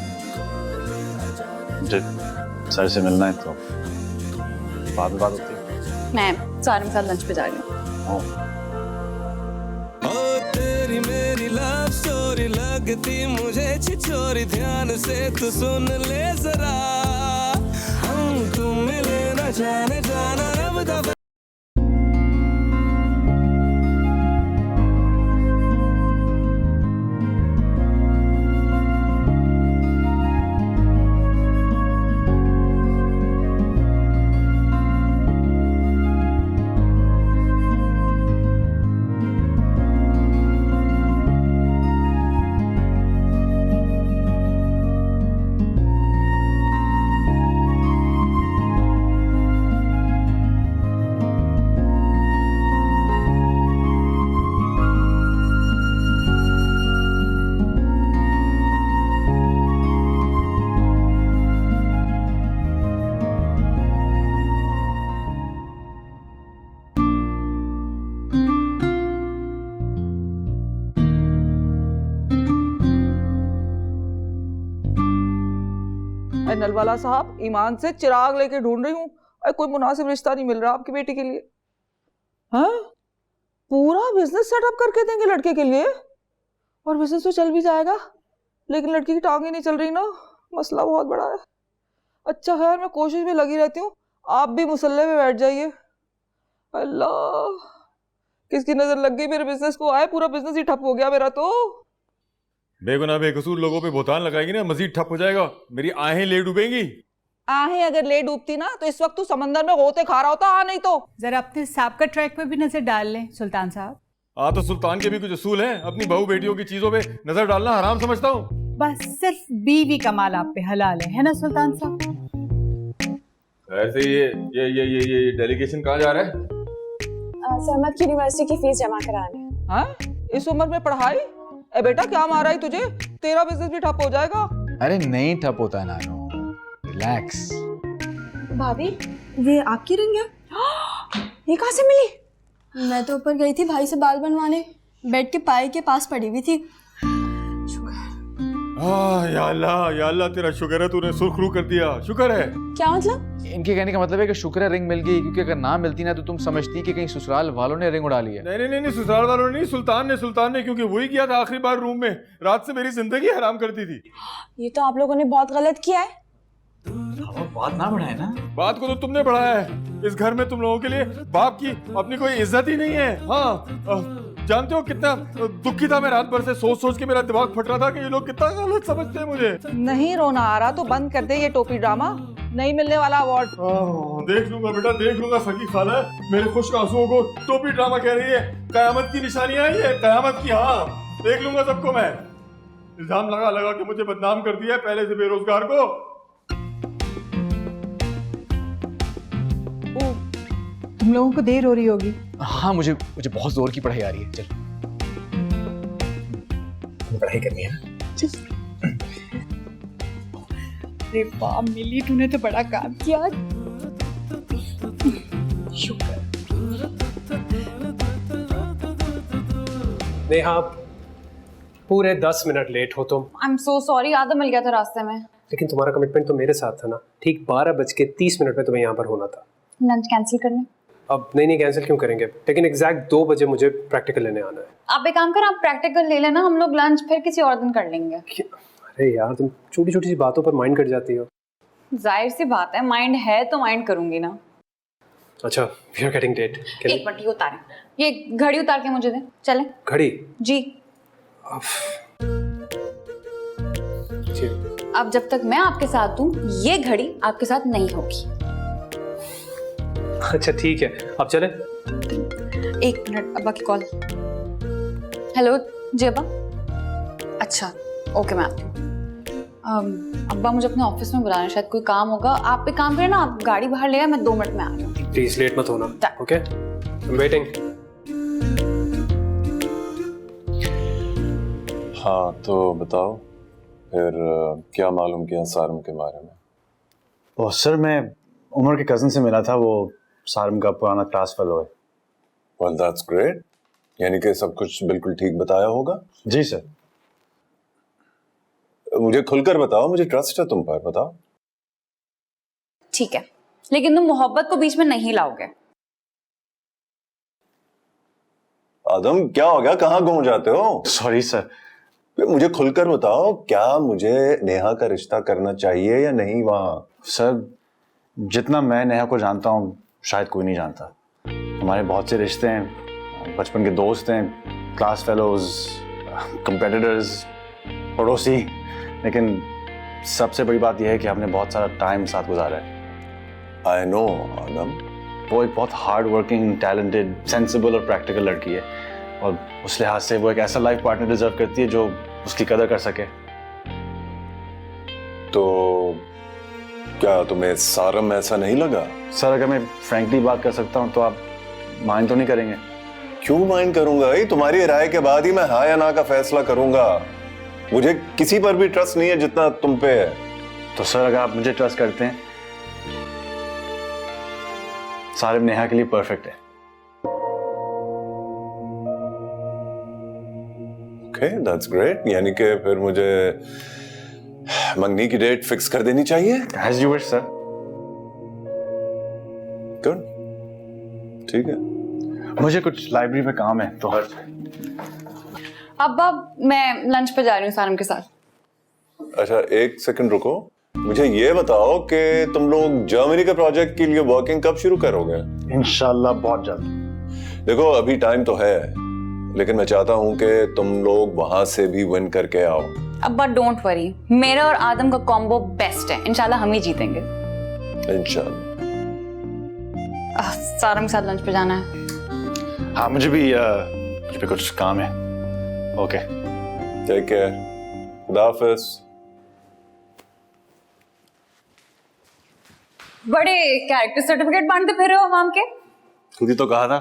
मुझे सर से मिलना है तो बाद में बात होती है। मैं सारे के साथ लंच पे जा रही हूँ। तेरी मेरी लव स्टोरी लगती मुझे छिछोरी, ध्यान से तू सुन ले जरा, हम तुम मिले न जाने जाना रब दा। नलवाला साहब, ईमान से चिराग लेके ढूंढ रही हूँ, कोई मुनासिब रिश्ता नहीं मिल रहा आपकी बेटी के लिए। हाँ, पूरा बिजनेस सेटअप करके देंगे लड़के के लिए, और बिजनेस तो चल भी जाएगा, लेकिन लड़की की टांगे नहीं चल रही ना, मसला बहुत बड़ा है। अच्छा खैर, मैं कोशिश में लगी रहती हूँ, आप भी मुसल्ले पे बैठ जाइए। अल्लाह, किसकी नजर लग गई मेरे बिजनेस को, आए पूरा बिजनेस ही ठप हो गया मेरा तो। बेगुनाह बेकसूर लोगों पे बोतान लगाएगी ना, मजीद ठप हो जाएगा, मेरी आहें ले डूबेंगी। आहें अगर ले डूबती ना तो इस वक्त तू समंदर में गोते खा रहा होता, नहीं तो। जरा अपने सांप का ट्रैक पे भी नजर डाल लें सुल्तान साहब। हाँ, तो सुल्तान के भी कुछ असूल हैं, अपनी बहू बेटियों की चीजों पे नजर डालना हराम समझता हूँ। बस सिर्फ बीवी का माल आप पे हलाल है ना सुल्तान साहब? ऐसे ये डेलीगेशन कहाँ जा रहा है? सहमत की यूनिवर्सिटी की फीस जमा कराने। हाँ, इस उम्र में पढ़ाई? ए बेटा, क्या मारा है तुझे, तेरा बिजनेस भी ठप हो जाएगा। अरे नहीं ठप होता है नानो, रिलैक्स। भाभी, ये आपकी रिंग है? ये कहाँ से मिली? मैं तो ऊपर गई थी भाई से बाल बनवाने, बेड के पाए के पास पड़ी हुई थी। या अल्लाह तेरा शुक्र है, तूने सुर्खरू कर दिया, शुक्र है। क्या मतलब? इनके कहने का मतलब है कि शुक्र है रिंग मिल गई, क्योंकि अगर ना मिलती ना तो तुम समझती कि कहीं ससुराल वालों ने रिंग उड़ा ली है। नहीं, ससुराल वालों ने नहीं, सुल्तान ने, क्योंकि वही किया था आखिरी बार रूम में, रात से मेरी जिंदगी हराम करती थी। ये तो आप लोगों ने बहुत गलत किया है। बात ना बढ़ाए ना। बात को तो तुमने बढ़ाया है। इस घर में तुम लोगों के लिए बाप की अपनी कोई इज्जत ही नहीं है। हाँ, जानते हो कितना दुखी था मैं रात भर से, सोच के मेरा दिमाग फट रहा था कि ये लोग कितना गलत समझते हैं मुझे। नहीं रोना आ रहा तो बंद कर दे ये टोपी ड्रामा, नहीं मिलने वाला अवार्ड। देख लूंगा बेटा, देख लूंगा। सगी खाला मेरे खुश्क आंसुओं को टोपी ड्रामा कह रही है, कयामत की निशानियां है, कयामत की। हाँ, देख लूंगा सबको मैं। इल्जाम लगा के मुझे बदनाम कर दिया है, पहले से बेरोजगार को। तुम लोगों को देर हो रही होगी। हाँ, मुझे बहुत जोर की पढ़ाई आ रही है। चल, पढ़ाई करनी है। अरे वाह मिली, तूने तो बड़ा काम किया। शुक्र। नेहा, आप पूरे 10 मिनट लेट हो तुम। आई एम सो सॉरी, आधा मिल गया था रास्ते में। लेकिन तुम्हारा कमिटमेंट तो मेरे साथ था ना। ठीक 12:30 में तुम्हें यहाँ पर होना था। लंच कैंसिल कर लें? अब नहीं, कैंसिल क्यों करेंगे, लेकिन एग्जैक्ट 2 बजे मुझे प्रैक्टिकल लेने आना है। आप एक काम कर, आप प्रैक्टिकल ले लेना, हम लोग लंच फिर किसी और दिन कर लेंगे। अरे यार, तुम छोटी छोटी सी बातों पर माइंड कर जाती हो। जाहिर सी बात है, माइंड है तो माइंड करूंगी ना। अच्छा, वी आर गेटिंग डेट। एक मिनट, ये उतारें, ये घड़ी उतार के मुझे दें। चलें? घड़ी? जी। अब जब तक मैं आपके साथ हूँ, ये घड़ी आपके साथ नहीं होगी। अच्छा ठीक है, अब चले। एक मिनट, अब्बा की कॉल। हेलो जी अब्बा। अच्छा ओके, मैं आती हूँ। अब्बा मुझे अपने ऑफिस में बुला रहे हैं, शायद कोई काम होगा। आप एक काम करें ना, आप गाड़ी बाहर ले आए, मैं 2 मिनट में आ रही हूँ। प्लीज लेट मत होना। Okay, waiting. हाँ तो बताओ फिर, क्या मालूम किया सारम के बारे में? ओह सर, मैं उमर के कज़न से मिला था, वो सारम का पुराना क्लास फेलो है। Well, that's great. यानी कि सब कुछ बिल्कुल ठीक बताया होगा? जी सर। मुझे खुलकर बताओ, मुझे ट्रस्ट है तुम पर, बताओ। ठीक है, लेकिन तुम मोहब्बत को बीच में नहीं लाओगे। आदम, क्या हो गया, कहाँ घूम जाते हो? Sorry sir. मुझे खुलकर बताओ, क्या मुझे नेहा का रिश्ता करना चाहिए या नहीं? वहां सर, जितना मैं नेहा को जानता हूँ शायद कोई नहीं जानता। हमारे बहुत से रिश्ते हैं, बचपन के दोस्त हैं, क्लास फेलोज, कंपेटिटर्स, पड़ोसी, लेकिन सबसे बड़ी बात यह है कि हमने बहुत सारा टाइम साथ गुजारा है। आई नो आदम। वो एक बहुत हार्ड वर्किंग, टैलेंटेड, सेंसिबल और प्रैक्टिकल लड़की है, और उस लिहाज से वो एक ऐसा लाइफ पार्टनर डिजर्व करती है जो उसकी कदर कर सके। तो क्या तुम्हें सारम ऐसा नहीं लगा? सर, अगर मैं फ्रैंकली बात कर सकता हूँ तो आप माइंड तो नहीं करेंगे? क्यों माइंड करूंगा? तुम्हारी राय के बाद ही मैं हाँ या ना का फैसला करूंगा। मुझे किसी पर भी ट्रस्ट नहीं है जितना तुम पे है। तो सर, अगर आप मुझे ट्रस्ट करते हैं, सारिम नेहा के लिए परफेक्ट है। Okay, that's great. यानी कि फिर मुझे मंगनी की डेट फिक्स कर देनी चाहिए। As you wish sir. Good, ठीक है। मुझे कुछ लाइब्रेरी में काम है तो। अब्बा मैं लंच पे जा रही हूँ सारम के साथ। अच्छा एक सेकंड रुको, मुझे ये बताओ कि तुम लोग जर्मनी के प्रोजेक्ट के लिए वर्किंग कब शुरू करोगे? इंशाल्लाह बहुत जल्द। देखो अभी टाइम तो है, लेकिन मैं चाहता हूं कि तुम लोग वहां से भी विन करके आओ। अब्बा डोंट वरी, मेरा और आदम का कॉम्बो बेस्ट है, इंशाल्लाह हम ही जीतेंगे। इंशाल्लाह। सारम के साथ लंच पे जाना है। हाँ मुझे भी कुछ काम है। ओके टेक केयर, खुदा हाफिज। बड़े कैरेक्टर सर्टिफिकेट बांटते फिर रहे हो आवाम के। खुद ही तो कहा था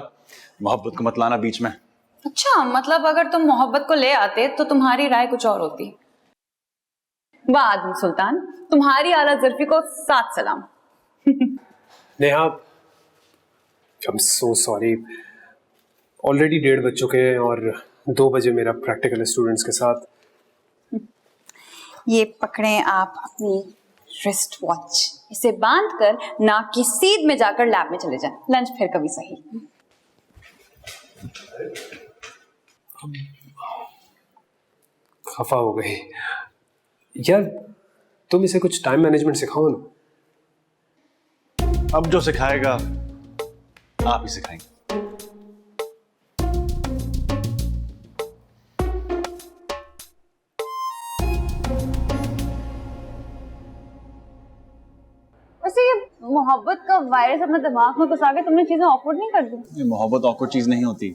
मोहब्बत को मत लाना बीच में। अच्छा मतलब अगर तुम मोहब्बत को ले आते तो तुम्हारी राय कुछ और होती। वाह आदम सुल्तान, तुम्हारी आला ज़र्फी को साथ सलाम। Neha, I am so sorry, already 1:30 बज चुके हैं और 2 बजे मेरा प्रैक्टिकल स्टूडेंट्स के साथ। ये पकड़ें आप अपनी रिस्ट वॉच, इसे बांधकर नाक की सीध में जाकर लैब में चले जाएं, लंच फिर कभी सही। खफा हो गई यार, तुम इसे कुछ टाइम मैनेजमेंट सिखाओ ना। अब जो सिखाएगा आप ही सिखाएंगे। वैसे ये मोहब्बत का वायरस अपने दिमाग में घुसा के तुमने चीजें ऑकवर्ड नहीं कर दी? ये मोहब्बत ऑकवर्ड चीज नहीं होती,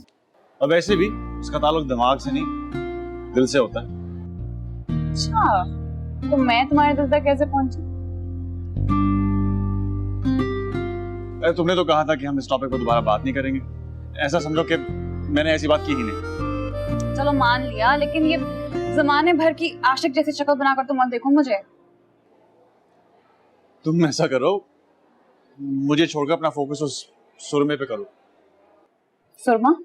और वैसे भी उसका ताल्लुक दिमाग से नहीं दिल से होता है। अच्छा, तो मैं तुम्हारे दिल तक कैसे पहुंची? अरे तुमने तो कहा था कि हम इस टॉपिक पर दोबारा बात नहीं करेंगे, ऐसा समझो कि मैंने ऐसी बात की ही नहीं। चलो मान लिया, लेकिन ये जमाने भर की आशिक जैसी शक्ल बनाकर तुम मत देखो मुझे। तुम ऐसा करो, मुझे छोड़कर अपना फोकस उस सुरमे पे करो। सुरमा?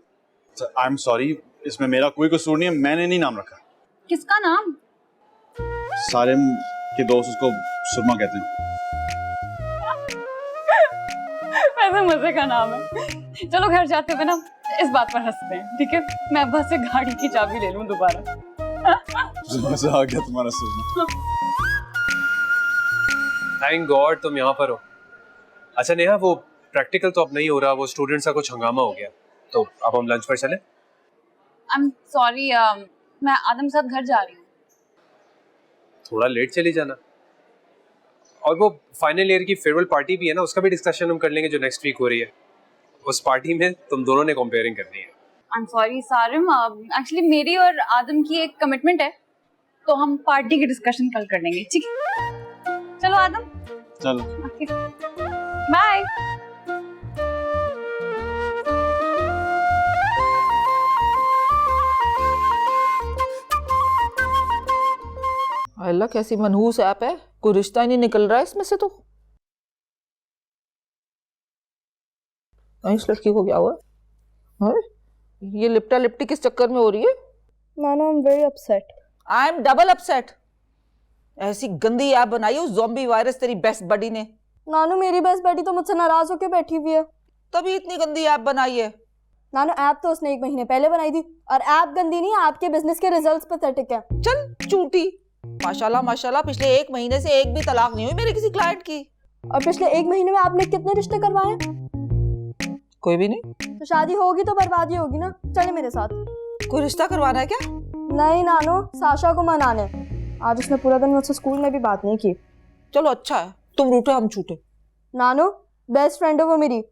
आई एम सॉरी, इसमें मेरा कोई कसूर नहीं है, मैंने नहीं नाम रखा। किसका नाम? सालिम के दोस्त उसको सुरमा कहते हैं। वैसे मजे का नाम है। चलो घर जाते हुए ना इस बात पर हंसते हैं, ठीक है? मैं अब्बा से गाड़ी की चाबी ले लूं दोबारा। मजा आ गया तुम्हारा सुरमा। थैंक गॉड तुम यहाँ पर हो। अच्छा नेहा, वो प्रैक्टिकल तो अब नहीं हो रहा, वो स्टूडेंट्स का कुछ हंगामा हो गया, तो अब हम लंच पर चलें? आई एम सॉरी, मैं आदम के साथ घर जा रही हूँ। थोड़ा लेट चली जाना। और वो फाइनल ईयर की फेयरवेल पार्टी भी है ना, उसका भी डिस्कशन हम कर लेंगे जो नेक्स्ट वीक हो रही है। उस पार्टी में तुम दोनों ने कंपेयरिंग करनी है। I am sorry Sarim, actually मेरी और आदम की एक कमिटमेंट है, तो हम पार्टी की डिस्कशन कल कर लेंगे, ठीक है? चलो आदम, चलो बाय। अल्लाह कैसी मनहूस ऐप है, कोई रिश्ता ही नहीं निकल रहा है इसमें से। तो इस लड़की को क्या हुआ है? ये लिपटा लिपटी किस चक्कर में हो रही है? नाना I am very upset. I am double upset. ऐसी गंदी ऐप बनाई है उस ज़ॉम्बी वायरस तेरी बेस्ट बडी ने। नानू मेरी बेस्ट बडी तो मुझसे नाराज होकर बैठी हुई है। तभी इतनी गंदी ऐप बनाई है। नानू ऐप तो उसने 1 महीने पहले बनाई थी, और ऐप गंदी नहीं, आपके बिजनेस के रिजल्ट्स पैथेटिक है। चल झूठी। माशाल्लाह माशाल्लाह, पिछले 1 महीने से एक भी तलाक नहीं हुई मेरे किसी क्लाइंट की। और पिछले 1 महीने में आपने कितने रिश्ते करवाए? कोई भी नहीं। तो शादी होगी तो बर्बादी होगी ना। चले मेरे साथ। कोई रिश्ता करवाना है क्या? नहीं नानू, साशा को मनाने। आज उसने पूरा दिन मुझसे स्कूल में भी बात नहीं की। चलो अच्छा है, तुम रूठे हम छूटे। नानू बेस्ट फ्रेंड है वो मेरी,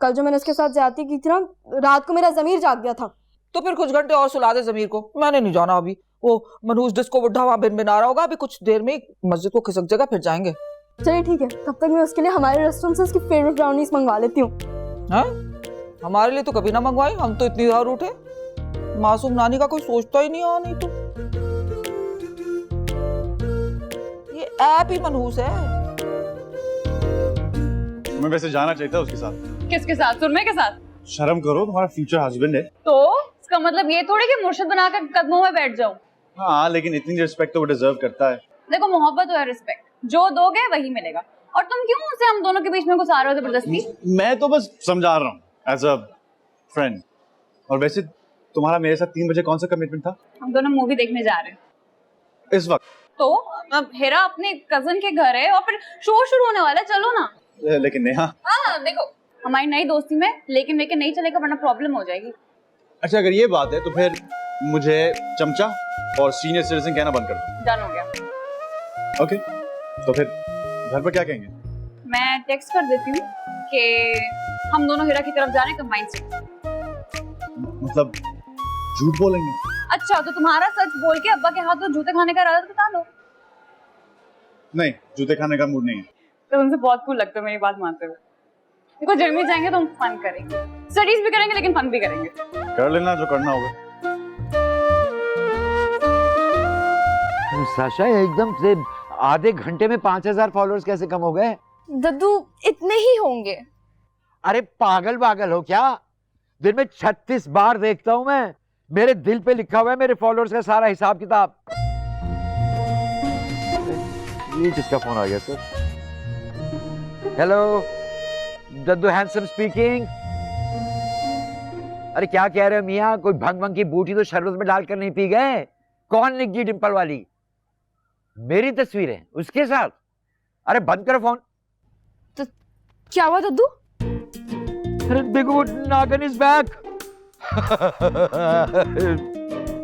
कल जो मैंने उसके साथ ज्यादती की थी ना, रात को मेरा ज़मीर जाग गया था। तो फिर कुछ घंटे और सुला दे ज़मीर को, मैंने नहीं जाना अभी। वो मनहूस डिस्को बुढ़ा वहाँ भिन भिना रहा होगा, अभी कुछ देर में मस्जिद को खिसक जाएगा, फिर जाएंगे। चलिए ठीक है, तब तक मैं उसके लिए हमारे रेस्टोरेंट से उसकी फेवरेट ब्राउनीज मंगवा लेती हूँ। हमारे लिए तो कभी ना मंगवाई, हम तो इतनी ज्यादा उठे। मासूम नानी का कोई सोचता ही नहीं। नहीं तो ये ऐप ही मनहूस है। तुम्हें वैसे जाना चाहिए था उसके साथ। किसके साथ? सुरमे के साथ? शर्म करो, तुम्हारा फ्यूचर हस्बैंड है। तो इसका मतलब ये थोड़ी कि मुर्शिद बनाकर कदमों में बैठ जाऊं। हाँ लेकिन इतनी रिस्पेक्ट तो वो डिजर्व करता है। देखो मोहब्बत और रिस्पेक्ट जो दोगे वही मिलेगा, और तुम क्यों उसे हम दोनों के बीच में घुसा रहे हो जबरदस्ती? मैं तो बस समझा रहा हूँ एज अ फ्रेंड। और वैसे तुम्हारा मेरे साथ 3 बजे कौन सा कमिटमेंट था? हम दोनों मूवी देखने जा रहे हैं इस वक्त? तो अब हेरा अपने कजन के घर है और फिर शो शुरू होने वाला है, चलो ना। लेकिन नेहा, हाँ देखो हमारी नई दोस्ती में लेकिन लेकिन नहीं चलेगा वरना प्रॉब्लम हो जाएगी। अच्छा अगर ये बात है तो फिर मुझे चमचा और सीनियर सिटीजन कहना बंद कर दो। डन हो गया। ओके, तो फिर घर पर क्या कहेंगे? मैं टेक्स्ट कर देती हूँ कि हम दोनों हेरा की तरफ जा रहे हैं कंबाइंड से। मतलब झूठ बोलेंगे? अच्छा तो तुम्हारा सच बोल के अब्बा के हाथों जूते खाने का इरादा बता दो। नहीं, जूते खाने का मूड नहीं है। तो उनसे बहुत कूल लगता है मेरी बात मानते हुए। देखो जर्मनी जाएंगे तो हम फन करेंगे, स्टडीज भी करेंगे लेकिन फन भी करेंगे। कर लेना जो करना होगा। साशा एकदम से आधे घंटे में 5000 फॉलोअर्स कैसे कम हो गए? दद्दू इतने ही होंगे। अरे पागल पागल हो क्या? दिन में 36 बार देखता हूं मैं। मेरे दिल पे लिखा हुआ है मेरे फॉलोअर्स का सारा हिसाब किताब। ये किसका फोन आ गया sir? Hello, Daddu handsome speaking. अरे क्या कह रहे हो मियाँ? कोई भंग भंग की बूटी तो शरबत में डालकर नहीं पी गए? कौन लिख गई डिंपल वाली? मेरी तस्वीरें उसके साथ? अरे बंद करो फोन। तो क्या हुआ दद्दू? अरे देखो नागन इज बैक।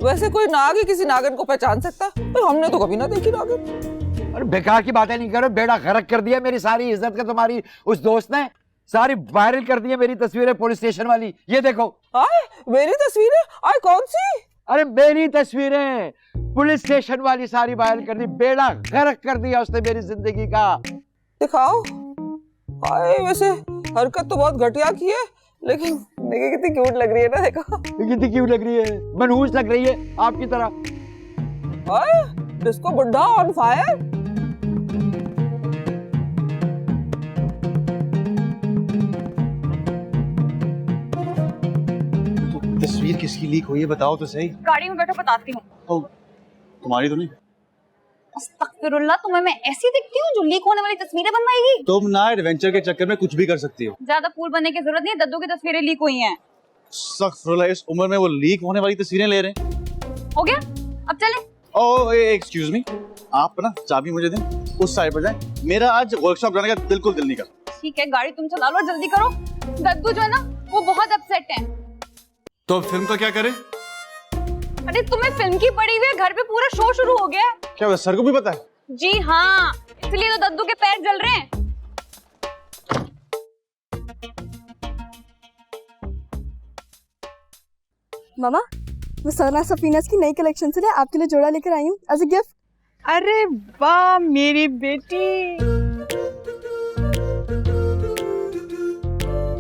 वैसे कोई नाग ही किसी नागन को पहचान सकता है? तो हमने तो कभी ना देखी नागन। अरे बेकार की बातें नहीं करो, बेड़ा गर्क कर दिया मेरी सारी इज्जत का तुम्हारी उस दोस्त ने। सारी वायरल कर दी है मेरी तस्वीरें पुलिस स्टेशन वाली। ये देखो। आए मेरी तस्वीरें? आए कौन सी? अरे मेरी तस्वीरें पुलिस स्टेशन वाली सारी वायरल कर दी। बेड़ा गर्क कर दिया उसने मेरी जिंदगी का। दिखाओ। आए वैसे हरकत तो बहुत घटिया की है, लेकिन देखिए कितनी क्यूट लग रही है ना। देखो कितनी क्यूट लग रही है, मनहूस लग रही है आपकी तरह। आए डिस्को बुड्ढा ऑन फायर। तस्वीर किसकी लीक हुई है बताओ तो सही। गाड़ी में बैठो बताती हूँ। तुम्हारी तो नहीं? अस्तगफिरुल्लाह, तुम्हें मैं ऐसी दिखती हूँ जो लीक होने वाली तस्वीरें बनवाएगी? तुम ना एडवेंचर के चक्कर में कुछ भी कर सकती हो। ज्यादा कूल बनने की जरूरत नहीं है, दद्दू की तस्वीरें लीक हुई हैं। अस्तगफिरुल्लाह, इस उम्र में वो लीक होने वाली तस्वीरें ले रहे हैं। हो गया, अब चले। ओह एक्सक्यूज मी, आप ना चाबी मुझे दें, उस साइड पर जाएं। मेरा आज वर्कशॉप जाने का बिल्कुल दिल नहीं कर। ठीक है गाड़ी तुम चला लो, जल्दी करो। दद्दू जो है ना वो बहुत अपसेट है। तो फिल्म का क्या करें? अरे तुम्हें फिल्म की पड़ी हुई है, घर पे पूरा शो शुरू हो गया है। क्या हुआ, सर को भी पता है? जी हाँ, इसलिए तो दद्दू के पैर जल रहे हैं। मामा, मैं सरना सफीनस की नई कलेक्शन से आपके लिए जोड़ा लेकर आई हूँ एज अ गिफ्ट। अरे वाह मेरी बेटी,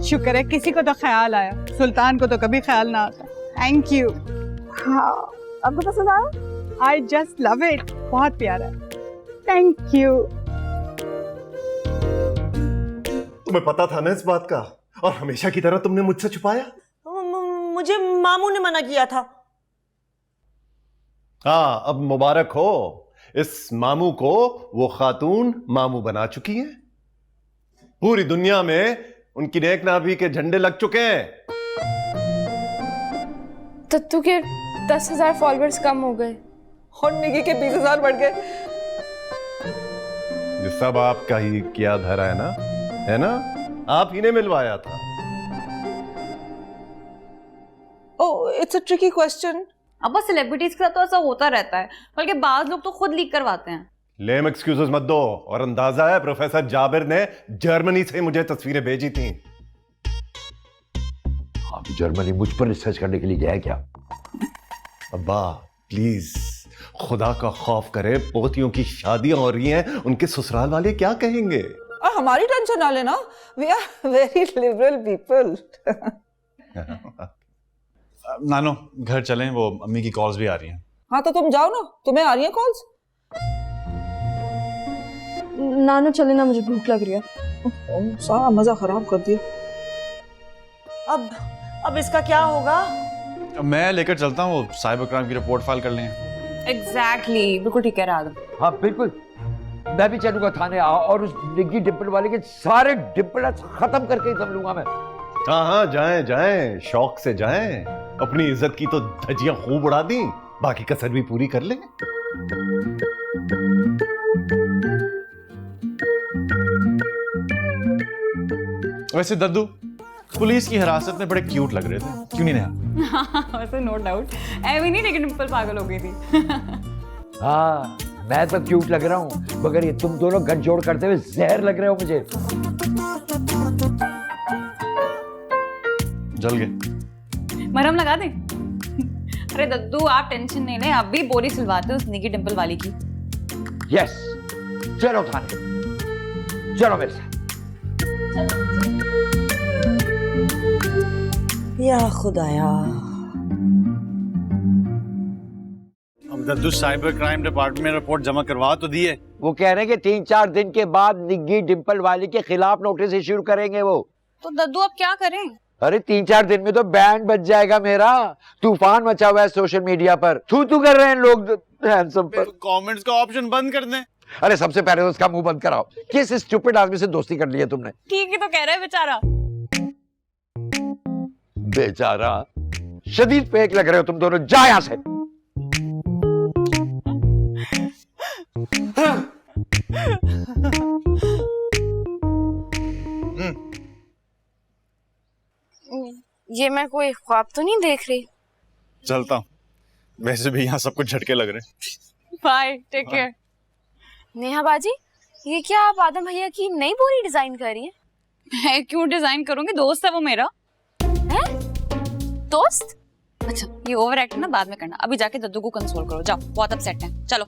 शुक्र है किसी को तो ख्याल आया। सुल्तान को तो कभी ख्याल ना आता। Thank you. हाँ, आपको पसंद आया? आई जस्ट लव इट, बहुत प्यारा। Thank you. तुम्हें पता था ना इस बात का, और हमेशा की तरह तुमने मुझसे छुपाया। मुझे मामू ने मना किया था। हाँ, अब मुबारक हो, इस मामू को वो खातून मामू बना चुकी हैं। पूरी दुनिया में उनकी नेक नाभी के झंडे लग चुके हैं। दद्दू के 10,000 फॉलोअर्स कम हो गए और निकी के 20,000 बढ़ गए। ये सब आपका ही किया धरा है ना, है ना? आप ही ने मिलवाया था। ओह, इट्स अ ट्रिकी क्वेश्चन। अब बस सेलिब्रिटीज के साथ तो ऐसा होता रहता है, बल्कि बाज लोग तो खुद लीक करवाते हैं। लेम एक्सक्यूजेस मत दो। और अंदाजा है प्रोफेसर जाबिर ने जर्मनी से मुझे तस्वीरें भेजी थी। आप जर्मनी मुझ पर रिसर्च करने के लिए गया है क्या? अब्बा प्लीज, खुदा का खौफ करे, पोतियों की शादियां हो रही हैं, उनके ससुराल वाले क्या कहेंगे? हमारी टेंशन ना लेना, we are very liberal people. नानो घर चलें, वो अम्मी की कॉल्स भी आ रही हैं। हाँ तो तुम जाओ ना, तुम्हें आ रही है कॉल्स? नानो चले ना, मुझे भूख लग रही है। सारा मजा खराब कर दिया। अब इसका क्या होगा? मैं लेकर चलता हूँ, वो साइबर क्राइम की रिपोर्ट फाइल कर लेंगे। एग्जैक्टली, बिल्कुल ठीक कह रहा आदम। हाँ बिल्कुल, मैं भी चलूंगा थाने और उस निग्गी डिम्पल वाले के सारे डिम्पल खत्म करके ही दम लूंगा मैं। हाँ हाँ, जाएं जाएं, शौक से जाएं। अपनी इज्जत की तो धज्जियां खूब उड़ा दी, बाकी कसर भी पूरी कर लेंगे। वैसे दद्दू, पुलिस की हिरासत में बड़े क्यूट लग रहे थे, क्यों नहीं नेहा? वैसे नो डाउट एवी नहीं, लेकिन डिम्पल पागल हो गई थी। हाँ मैं तो क्यूट लग रहा हूँ, मगर ये तुम दोनों गठजोड़ करते हुए जहर लग रहे हो मुझे। जल गए। मरहम लगा दे। अरे दद्दू आप टेंशन नहीं ले, अभी बोरी सिलवाते उस निकी डिम्पल वाली की। यस, चलो थाने, चलो मेरे साथ। या खुदाया, अब दद्दू साइबर क्राइम डिपार्टमेंट में रिपोर्ट जमा करवा तो दी है। वो कह रहे हैं कि 3-4 दिन के बाद निग्गी डिम्पल वाली के खिलाफ नोटिस इश्यू करेंगे वो। तो दद्दू अब क्या करें? अरे 3-4 दिन में तो बैंड बज जाएगा मेरा। तूफान मचा हुआ है सोशल मीडिया पर, थू थू कर रहे हैं लोग हैंडसम पर। कमेंट्स का ऑप्शन बंद कर दें। अरे सबसे पहले उसका मुंह बंद कराओ, किस स्टूपिड आदमी से दोस्ती कर ली है तुमने? ठीक ही तो कह रहा है बेचारा। बेचारा, शदीद फेक लग रहे हो तुम दोनों, जा यहां से। ये मैं कोई ख्वाब तो नहीं देख रही? चलता हूँ, वैसे भी यहाँ सब कुछ झटके लग रहे हैं। Bye, take care. नेहा बाजी, ये क्या आप आदम भैया की नई बोरी डिजाइन कर रही हैं? मैं क्यों डिजाइन करूंगी, दोस्त है वो मेरा। है? दोस्त? अच्छा ये ओवर एक्ट ना बाद में करना, अभी जाके दद्दू को कंसोल करो, जाओ बहुत अपसेट है, चलो।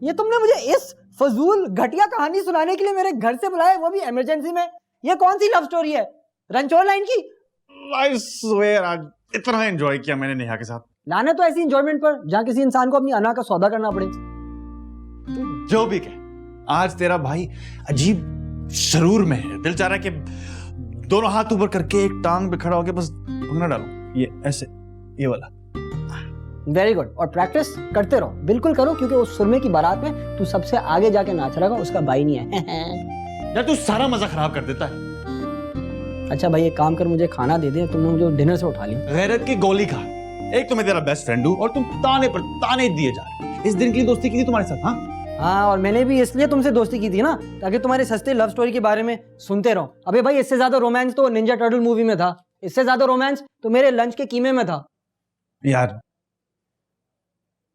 ये तुमने मुझे इस फजूल घटिया कहानी सुनाने के लिए मेरे घर से बुलाया, वो भी इमरजेंसी में? ये कौन सी लव स्टोरी है, रणछोड़ लाइन की? I swear, आज इतना एंजॉय किया मैंने नेहा के साथ। लाना तो ऐसी एंजॉयमेंट पर जहाँ किसी इंसान को अपनी अना का सौदा करना पड़े। जो भी कहे, आज तेरा भाई अजीब शरूर में है। दिल चाह रहा है कि दोनों हाथ ऊपर करके एक टांग पे खड़ा होके बस भुंगना डालूं, ये ऐसे, ये वाला। वेरी गुड, और प्रैक्टिस करते रहो, बिल्कुल करो, क्योंकि उस सुरमे की बारात में तू सबसे आगे जाके नाच रहा, उसका भाई नहीं है। यार तू सारा मजा खराब कर देता है। अच्छा भाई एक काम कर, मुझे खाना दे दे, तुमने मुझे डिनर से उठा लिया। गैरत की गोली खा, एक तो मैं तेरा बेस्ट फ्रेंड हूँ और तुम ताने पर ताने दिए जा रहे हो। इस दिन के लिए दोस्ती की थी तुम्हारे साथ। हाँ और मैंने भी इसलिए तुमसे दोस्ती की थी ना, ताकि तुम्हारे सस्ते लव स्टोरी के बारे में सुनते रहो। अबे भाई इससे ज्यादा रोमांस तो निंजा टर्टल मूवी में था, इससे ज्यादा रोमांस तो मेरे लंच के कीमे में था। यार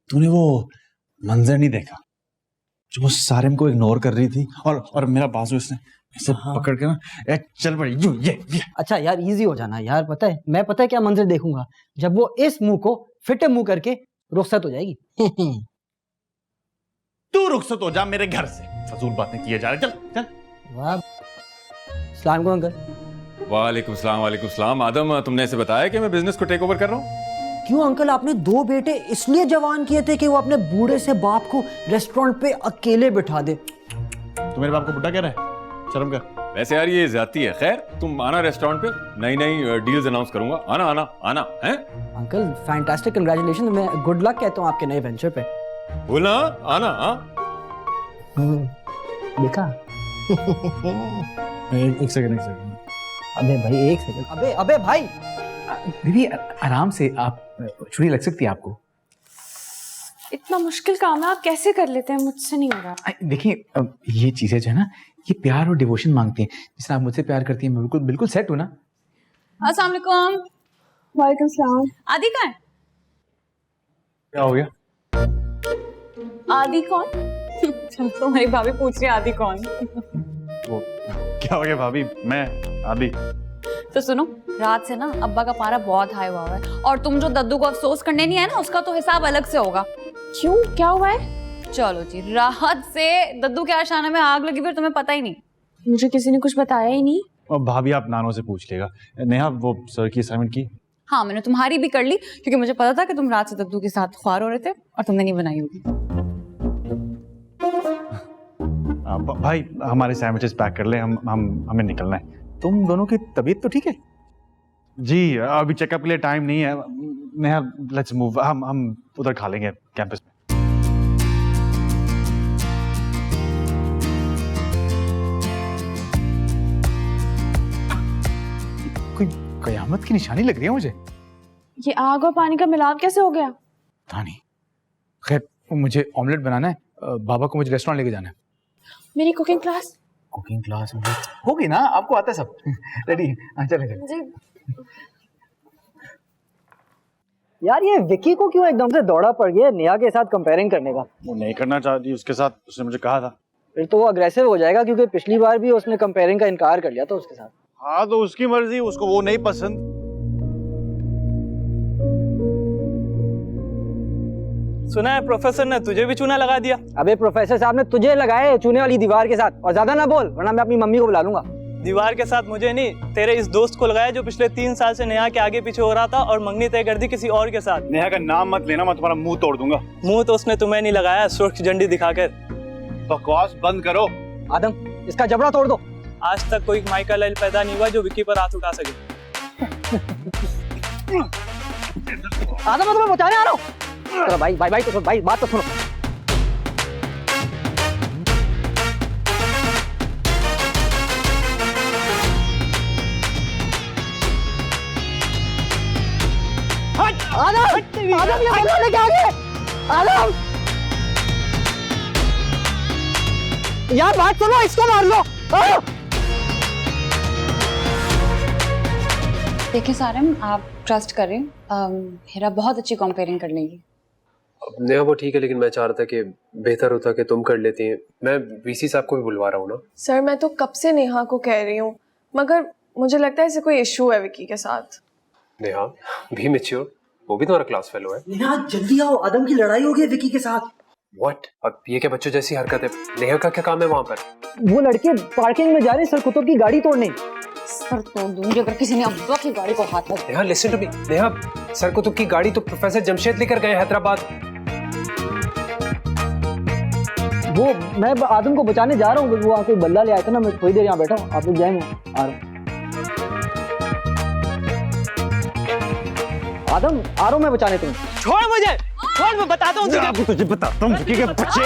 तूने वो मंजर नहीं देखा जो वो सारिम को इग्नोर कर रही थी और मेरा बाजू इसने इसे पकड़ के ना चल पड़ी ये। अच्छा यार इजी हो जाना यार, पता है क्या मंजर देखूंगा जब वो इस मुंह को फिटे मुंह करके रुखसत हो जाएगी। तू रुखसत हो जा मेरे घर से, फजूल बातें किए जा रहे। चल। वाह, अस्सलाम वालेकुम अंकल। वालेकुम सलाम। आदम, तुमने ऐसे बताया कि मैं बिजनेस को टेक ओवर कर रहा हूँ? क्यों अंकल, आपने 2 बेटे इसलिए जवान किए थे कि वो अपने बूढ़े से बाप को रेस्टोरेंट पे अकेले बिठा दे। तू मेरे बाप को बुढ़ा कह रहा है? शर्म कर। वैसे यार ये ज्यादती है। खैर तुम आना रेस्टोरेंट पे, नई डील्स अनाउंस करूंगा। आना हैं? अंकल फैंटास्टिक, कांग्रेचुलेशन, मैं गुड लक कहता हूँ आपके नए वेंचर पे। बोलना आना। देखा? एक सेकंड। अबे भाई एक सेकंड, अबे भाई दीदी आराम से, आप छुरी लग सकती है आपको। इतना मुश्किल काम है, आप कैसे कर लेते हैं? मुझसे नहीं हो रहा। देखिए ये चीजें जो है ना, ये प्यार और डिवोशन मांगती हैं। जिससे आप मुझसे प्यार करती हैं, मैं बिल्कुल सेट हूँ ना। अस्सलाम वालेकुम। वालेकुम सलाम। आदि कहाँ है? क्या हो गया? आदि कौन? तो मेरी भाभी पूछ रही है आदि कौन? वो क्या हो गया भाभी? मैं आदि। तो सुनो, रात से ना अब्बा का पारा बहुत हाई हुआ है, और तुम जो दद्दू को अफसोस करने नहीं आए ना, उसका तो हिसाब अलग से होगा। क्यों, क्या हुआ है? चलो जी, राहत से दद्दू के आशाना में आग लगी, फिर तुम्हें पता ही नहीं। मुझे किसी ने कुछ बताया ही नहीं। और भाभी आप नानो से पूछ लेगा। नेहा वो सर की असाइनमेंट की? हाँ मैंने तुम्हारी भी कर ली, क्योंकि मुझे पता था कि तुम रात से दद्दू के साथ ख्वार हो रहे थे और तुमने नहीं बनाई होगी। भाई हमारे सैंडविचेस पैक कर ले, हमें निकलना है। तुम दोनों की तबीयत तो ठीक है? जी अभी चेकअप के लिए टाइम नहीं है। नेहा लेट्स मूव, हम उधर खा लेंगे कैंपस में। कोई कयामत की निशानी लग रही है मुझे। ये आग और पानी का मिलाप कैसे हो गया? पता नहीं। खैर मुझे ऑमलेट बनाना है, बाबा को मुझे रेस्टोरेंट लेके जाना है। मेरी कुकिंग क्लास? कुकिंग क्लास होगी ना, आपको आता है सब। रेडी? चले चले। यार ये विकी को क्यों एकदम से दौड़ा पड़ गया नेहा के साथ कंपेयरिंग करने का? वो नहीं करना चाहती उसके साथ, उसने मुझे कहा था। फिर तो वो अग्रेसिव हो जाएगा, क्योंकि पिछली बार भी उसने कंपेयरिंग का इनकार कर लिया था उसके साथ। हाँ तो उसकी मर्जी, उसको वो नहीं पसंद। सुना है प्रोफेसर ने तुझे भी चूना लगा दिया। अबे प्रोफेसर साहब ने तुझे लगाए चूने वाली दीवार के साथ, और ज्यादा ना बोल वरना मैं अपनी मम्मी को बुला लूंगा। दीवार के साथ मुझे नहीं, तेरे इस दोस्त को लगाया जो पिछले 3 साल से नेहा के आगे पीछे हो रहा था और मंगनी तय कर दी किसी और के साथ। नेहा का नाम मत लेना, मैं तुम्हारा मुंह तोड़ दूंगा। मुंह तो उसने तुम्हें नहीं लगाया, सुर्ख झंडी दिखाकर। बकवास बंद करो। आदम इसका जबड़ा तोड़ दो। आज तक कोई माइकल लाइल पैदा नहीं हुआ जो विक्की पर हाथ उठा सके। आदम मैं तुम्हें बचाने आ रहा हूँ। चलो भाई भाई भाई तो भाई बात तो सुनो। आदम आदम ये बंदा लेके आ गए। आदम यार बात सुनो, इसको मार लो। देखिए सारम, आप ट्रस्ट करें, हेरा बहुत अच्छी कंपेयरिंग कर लेगी। नेहा वो ठीक है, लेकिन मैं चाह रहा था कि बेहतर होता कि तुम कर लेती हैं। मैं वीसी साहब को भी बुलवा रहा हूँ ना। सर मैं तो कब से नेहा को कह रही हूँ, मगर मुझे लगता है इसे कोई इशू है विकी के साथ। नेहा भी मैच्योर, वो भी तुम्हारा क्लास फेलो है। नेहा जल्दी आओ, आदम की लड़ाई हो गई विकी के साथ। व्हाट? अब ये क्या बच्चों जैसी हरकत है? नेहा का क्या काम है वहाँ पर? वो लड़के पार्किंग में जा रहे हैं सर कुतुब की गाड़ी तोड़ने। सर तोड़ दूंगी अगर किसी ने अब्बा की गाड़ी को हाथ लगा। Neha listen to me. Neha sir Qutub की गाड़ी तो प्रोफेसर जमशेद लेकर गए हैदराबाद। वो मैं आदम को बचाने जा रहा हूँ, वो कोई बल्ला ले आया था ना, मैं थोड़ी देर यहाँ बैठा हूँ, आप लोग जाएंगे। आ रहा हूँ आदम, आ रहा हूँ मैं बचाने तुम्हें। छोड़ मुझे, छोड़, मैं बताता हूँ तुझे बताता हूँ विकी के बच्चे।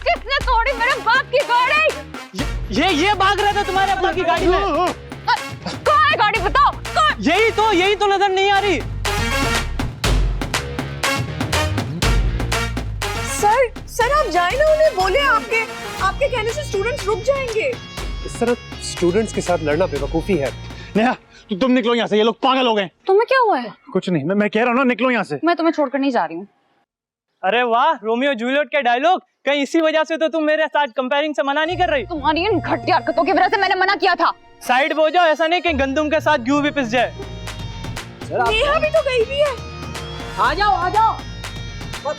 किसने तोड़ी मेरे बाप की गाड़ी? ये भाग रहा था तुम्हारे अब्बा की गाड़ी में। कहाँ है गाड़ी बताओ? यही तो नजर नहीं आ रही। सर आप जाए ना, उन्हें बोले आपके कहने से स्टूडेंट्स रुक जाएंगे। इस तरह स्टूडेंट्स के साथ लड़ना बेवकूफी है। नेहा तुम निकलो यहाँ से, ये लोग पागल हो गए। तुम्हें क्या हुआ है? कुछ नहीं, मैं कह रहा हूँ ना, निकलो यहाँ से। मैं तुम्हें छोड़कर नहीं जा रही हूँ। अरे वाह, रोमियो जूलियट के डायलॉग। कहीं इसी वजह से तो तुम मेरे साथ कंपेयरिंग से मना नहीं कर रही? तुम्हारी इन घटिया हरकतों की वजह से मैंने मना किया था। साइड हो जाओ, ऐसा नहीं कि गंदम के साथ घी भी पिस जाए। नेहा भी तो गई भी है। आ जाओ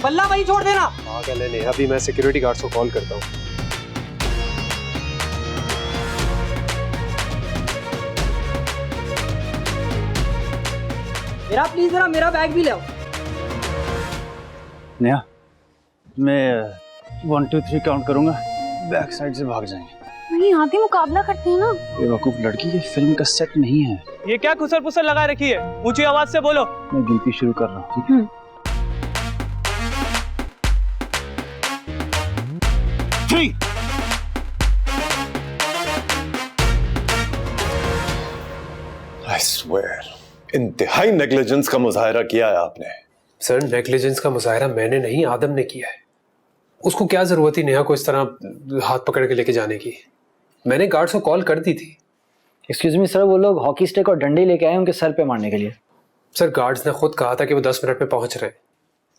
बल्ला वही छोड़ देना। पागल है नेहा भी। मैं सिक्योरिटी गार्ड्स को कॉल करता हूँ। प्लीज मेरा बैग भी ले आओ। नेहा मैं 1 2 3 काउंट करूंगा, बैक साइड से भाग जाएंगे। नहीं आधी मुकाबला करते हैं ना। बेवकूफ लड़की, ये फिल्म का सेट नहीं है। ये क्या खुसर पुसर लगा रखी है? ऊंची आवाज से बोलो। मैं गिनती शुरू कर रहा हूँ, ठीक है? 3 I swear, इंतहाई नेग्लिजेंस का मुजाहरा किया है आपने। सर नेग्लिजेंस का मुजाहरा मैंने नहीं, आदम ने किया है। उसको क्या जरूरत थी नेहा को इस तरह हाथ पकड़ के लेके जाने की? मैंने गार्ड्स को कॉल कर दी थी। एक्सक्यूज मी सर, वो लोग हॉकी स्टिक और डंडे लेके आए उनके सर पे मारने के लिए। सर गार्ड्स ने खुद कहा था कि वो 10 मिनट में पहुंच रहे हैं।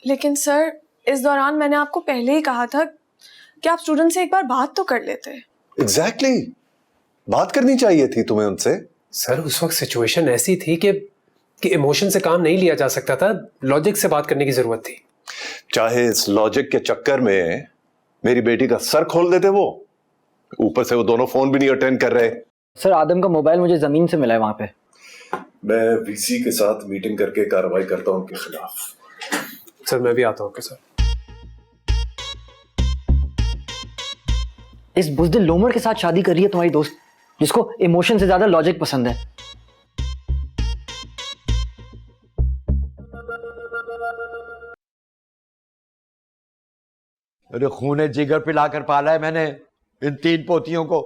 लेकिन सर इस दौरान मैंने आपको पहले ही कहा था कि आप स्टूडेंट से एक बार बात तो कर लेते। एग्जैक्टली, बात करनी चाहिए थी तुम्हें उनसे। सर उस वक्त सिचुएशन ऐसी थी कि इमोशन से काम नहीं लिया जा सकता था, लॉजिक से बात करने की जरूरत थी। चाहे इस लॉजिक के चक्कर में मेरी बेटी का सर खोल देते वो, ऊपर से वो दोनों फोन भी नहीं अटेंड कर रहे। सर आदम का मोबाइल मुझे जमीन से मिला है वहां पे। मैं वीसी के साथ मीटिंग करके कार्रवाई करता हूं उनके खिलाफ। सर मैं भी आता हूं आपके साथ। इस बुज़दिल लोमड़ के साथ शादी कर रही है तुम्हारी दोस्त? जिसको इमोशन से ज्यादा लॉजिक पसंद है। अरे खून जिगर पिलाकर पाला है मैंने इन 3 पोतियों को।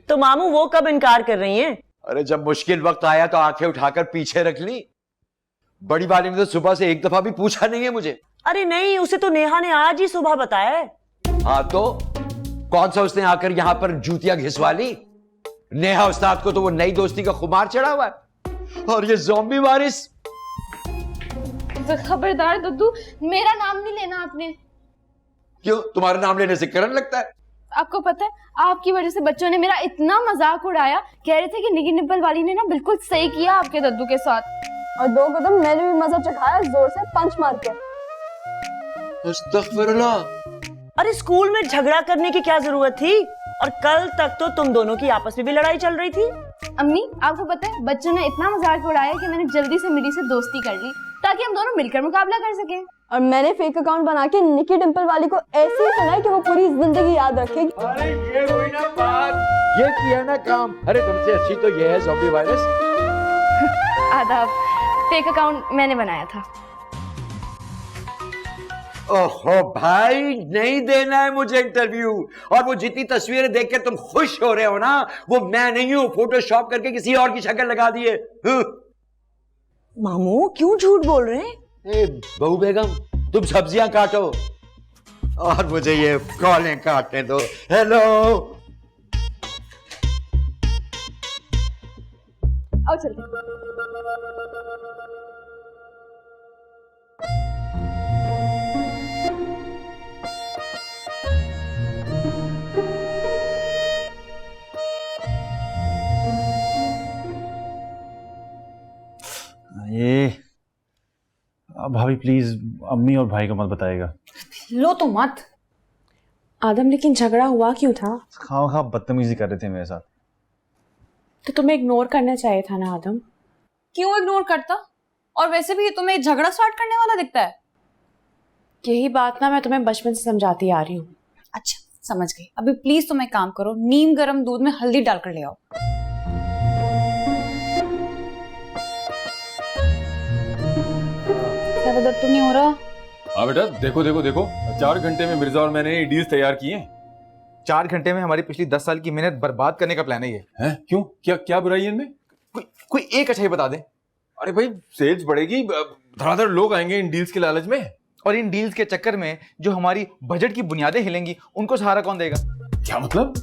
तो मामू वो कब इनकार कर रही हैं? अरे जब मुश्किल वक्त आया तो आंखें उठाकर पीछे रख ली। बड़ी वाली ने तो सुबह से एक दफा भी पूछा नहीं है मुझे। अरे नहीं, उसे तो नेहा ने आज ही सुबह बताया है। हाँ तो कौन सा उसने आकर यहाँ पर जूतियां घिसवा ली? नेहा उस्ताद को तो वो नई दोस्ती का खुमार चढ़ा हुआ है, और ये ज़ॉम्बी वारिस। खबरदार दद्दू, मेरा नाम नहीं लेना आपने। क्यों, तुम्हारा नाम लेने से करंट लगता है? आपको पता है, आपकी वजह से बच्चों ने मेरा इतना मजाक उड़ाया, कह रहे थे कि निकी निप्पल वाली ने ना बिल्कुल सही किया आपके दद्दू के साथ। और 2 कदम मैंने भी मजा चखाया जोर से पंच मार के। अस्तगफिरुल्लाह। अरे स्कूल में झगड़ा करने की क्या जरूरत थी? और कल तक तो तुम दोनों की आपस में भी लड़ाई चल रही थी। अम्मी, आपको पता है बच्चों ने इतना मजाक उड़ाया कि मैंने जल्दी से मिली से दोस्ती कर ली ताकि हम दोनों मिलकर मुकाबला कर सकें। और मैंने फेक अकाउंट बना के निकी डिम्पल वाली को ऐसे ही सुनाया कि वो पूरी जिंदगी याद रखेगी। अरे ये हुई ना बात, ये किया ना काम। अरे तुमसे अच्छी तो ये है ज़ॉम्बी वायरस। आदाब, फेक अकाउंट मैंने बनाया था। ओहो भाई, नहीं देना है मुझे इंटरव्यू। और वो जितनी तस्वीरें देखकर तुम खुश हो रहे हो ना, वो मैं नहीं हूं, फोटोशॉप करके किसी और की शक्ल लगा दिए। मामू क्यों झूठ बोल रहे हैं? बहू बेगम, तुम सब्जियां काटो और मुझे ये कॉलें काटने दो। हेलो, आओ चलते। ये भाभी प्लीज अम्मी और भाई को मत बताइएगा। लो तो मत। आदम, लेकिन झगड़ा हुआ क्यों था? खाओ बदतमीजी कर रहे थे मेरे साथ। तो तुम्हें इग्नोर करना चाहिए था ना आदम। क्यों इग्नोर करता? और वैसे भी ये तुम्हें झगड़ा स्टार्ट करने वाला दिखता है। यही बात ना मैं तुम्हें बचपन से समझाती आ रही हूँ। अच्छा समझ गई। अभी प्लीज तुम एक काम करो, नीम गर्म दूध में हल्दी डालकर ले आओ। ज्यादा दर्द तो नहीं हो रहा? हाँ बेटा, देखो 4 घंटे में मिर्जा और मैंने ये डील्स तैयार किए हैं। 4 घंटे में हमारी पिछली 10 साल की मेहनत बर्बाद करने का प्लान है ये। हैं? क्यों? क्या बुराई है इनमें? कोई एक अच्छा ही बता दे। अरे भाई, सेल्स बढ़ेगी, धड़ाधड़ लोग आएंगे इन डील्स के लालच में। और इन डील्स के चक्कर में जो हमारी बजट की बुनियादें हिलेंगी, उनको सहारा कौन देगा? क्या मतलब?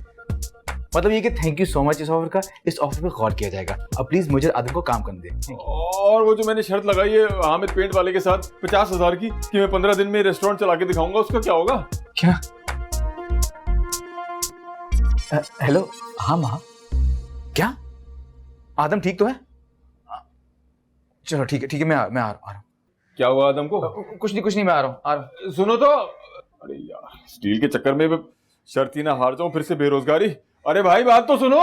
मतलब ये कि थैंक यू सो मच इस ऑफर का, इस ऑफर पे गौर किया जाएगा। अब प्लीज मुझे आदम को काम करने दे। और वो जो मैंने शर्त लगाई है हामिद पेंट वाले के साथ 50,000 की कि मैं 15 दिन में रेस्टोरेंट चला के दिखाऊंगा, उसका क्या होगा? क्या? हेलो, हाँ माँ, क्या आदम ठीक तो है? चलो ठीक है, मैं आ रहा हूँ। क्या हुआ आदम को? कुछ नहीं, मैं आ रहा हूँ। सुनो तो, अरे यार, स्टील के चक्कर में शर्त ही ना हार जाऊं, फिर से बेरोजगारी। अरे भाई बात तो सुनो।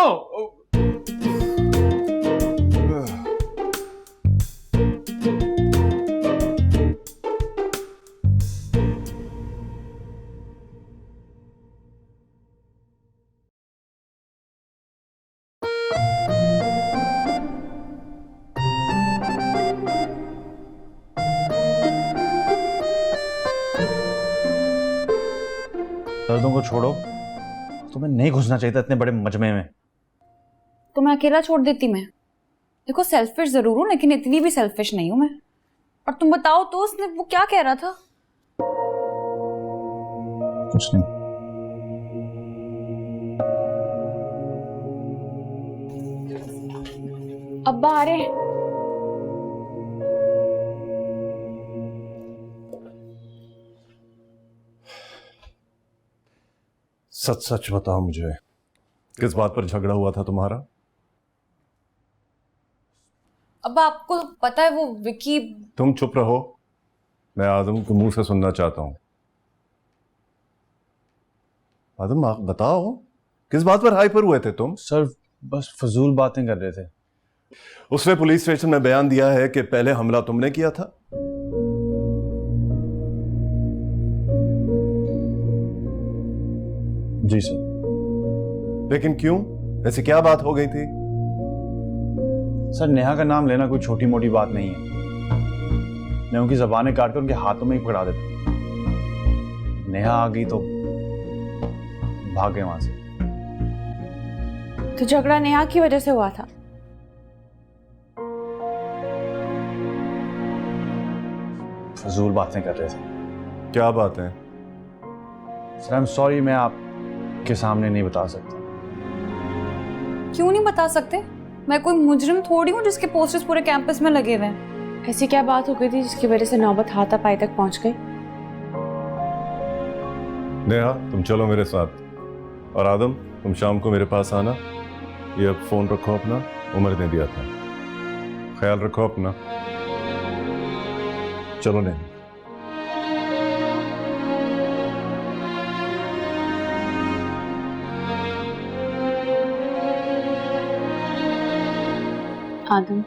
दर्दों को छोड़ो, तुम्हें नहीं घुसना चाहिए था इतने बड़े मजमे में। तो मैं अकेला छोड़ देती। मैं देखो सेल्फिश जरूर हूँ, लेकिन इतनी भी सेल्फिश नहीं हूँ मैं। और तुम बताओ तो उसने वो क्या कह रहा था? कुछ नहीं। अब्बा आ रहे हैं। सच बताओ मुझे, किस बात पर झगड़ा हुआ था तुम्हारा? अब्बा आपको पता है वो विकी। तुम चुप रहो, मैं आदम के मुंह से सुनना चाहता हूं। आदम आप बताओ, किस बात पर हाइपर हुए थे तुम? सर बस फजूल बातें कर रहे थे। उसने पुलिस स्टेशन में बयान दिया है कि पहले हमला तुमने किया था। जी सर। लेकिन क्यों? वैसे क्या बात हो गई थी? सर नेहा का नाम लेना कोई छोटी मोटी बात नहीं है। मैं उनकी जबानें काटकर उनके हाथों में ही पकड़ा देता। नेहा आ गई तो भाग गए वहां से। तो झगड़ा नेहा की वजह से हुआ था? फजूल बातें कर रहे थे। क्या बात है? सर आई एम सॉरी, मैं आपके सामने नहीं बता सकता। क्यों नहीं बता सकते? मैं कोई मुजरिम थोड़ी हूँ जिसके पोस्टर्स पूरे कैंपस में लगे हुए हैं। ऐसी क्या बात हो गई थी जिसकी वजह से नौबत हाथापाई तक पहुंच गई? नेहा तुम चलो मेरे साथ, और आदम तुम शाम को मेरे पास आना। ये अब फोन रखो अपना, उमर ने दिया था, ख्याल रखो अपना। चलो नेहा। आदम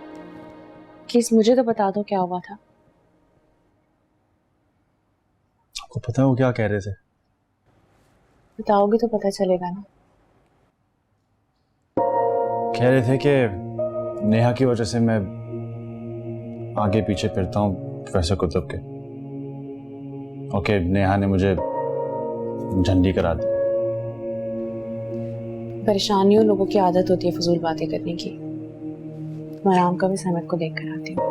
प्लीज मुझे तो बता दो क्या हुआ था। आपको पता है वो क्या कह रहे थे? बताओगे तो पता चलेगा ना। कह रहे थे कि नेहा की वजह से मैं आगे पीछे फिरता हूँ प्रोफेसर कुतुब के, ओके नेहा ने मुझे झंडी करा दी। परेशानियों लोगों की आदत होती है फजूल बातें करने की। मैं आराम का भी समय को देख कर आती हूँ।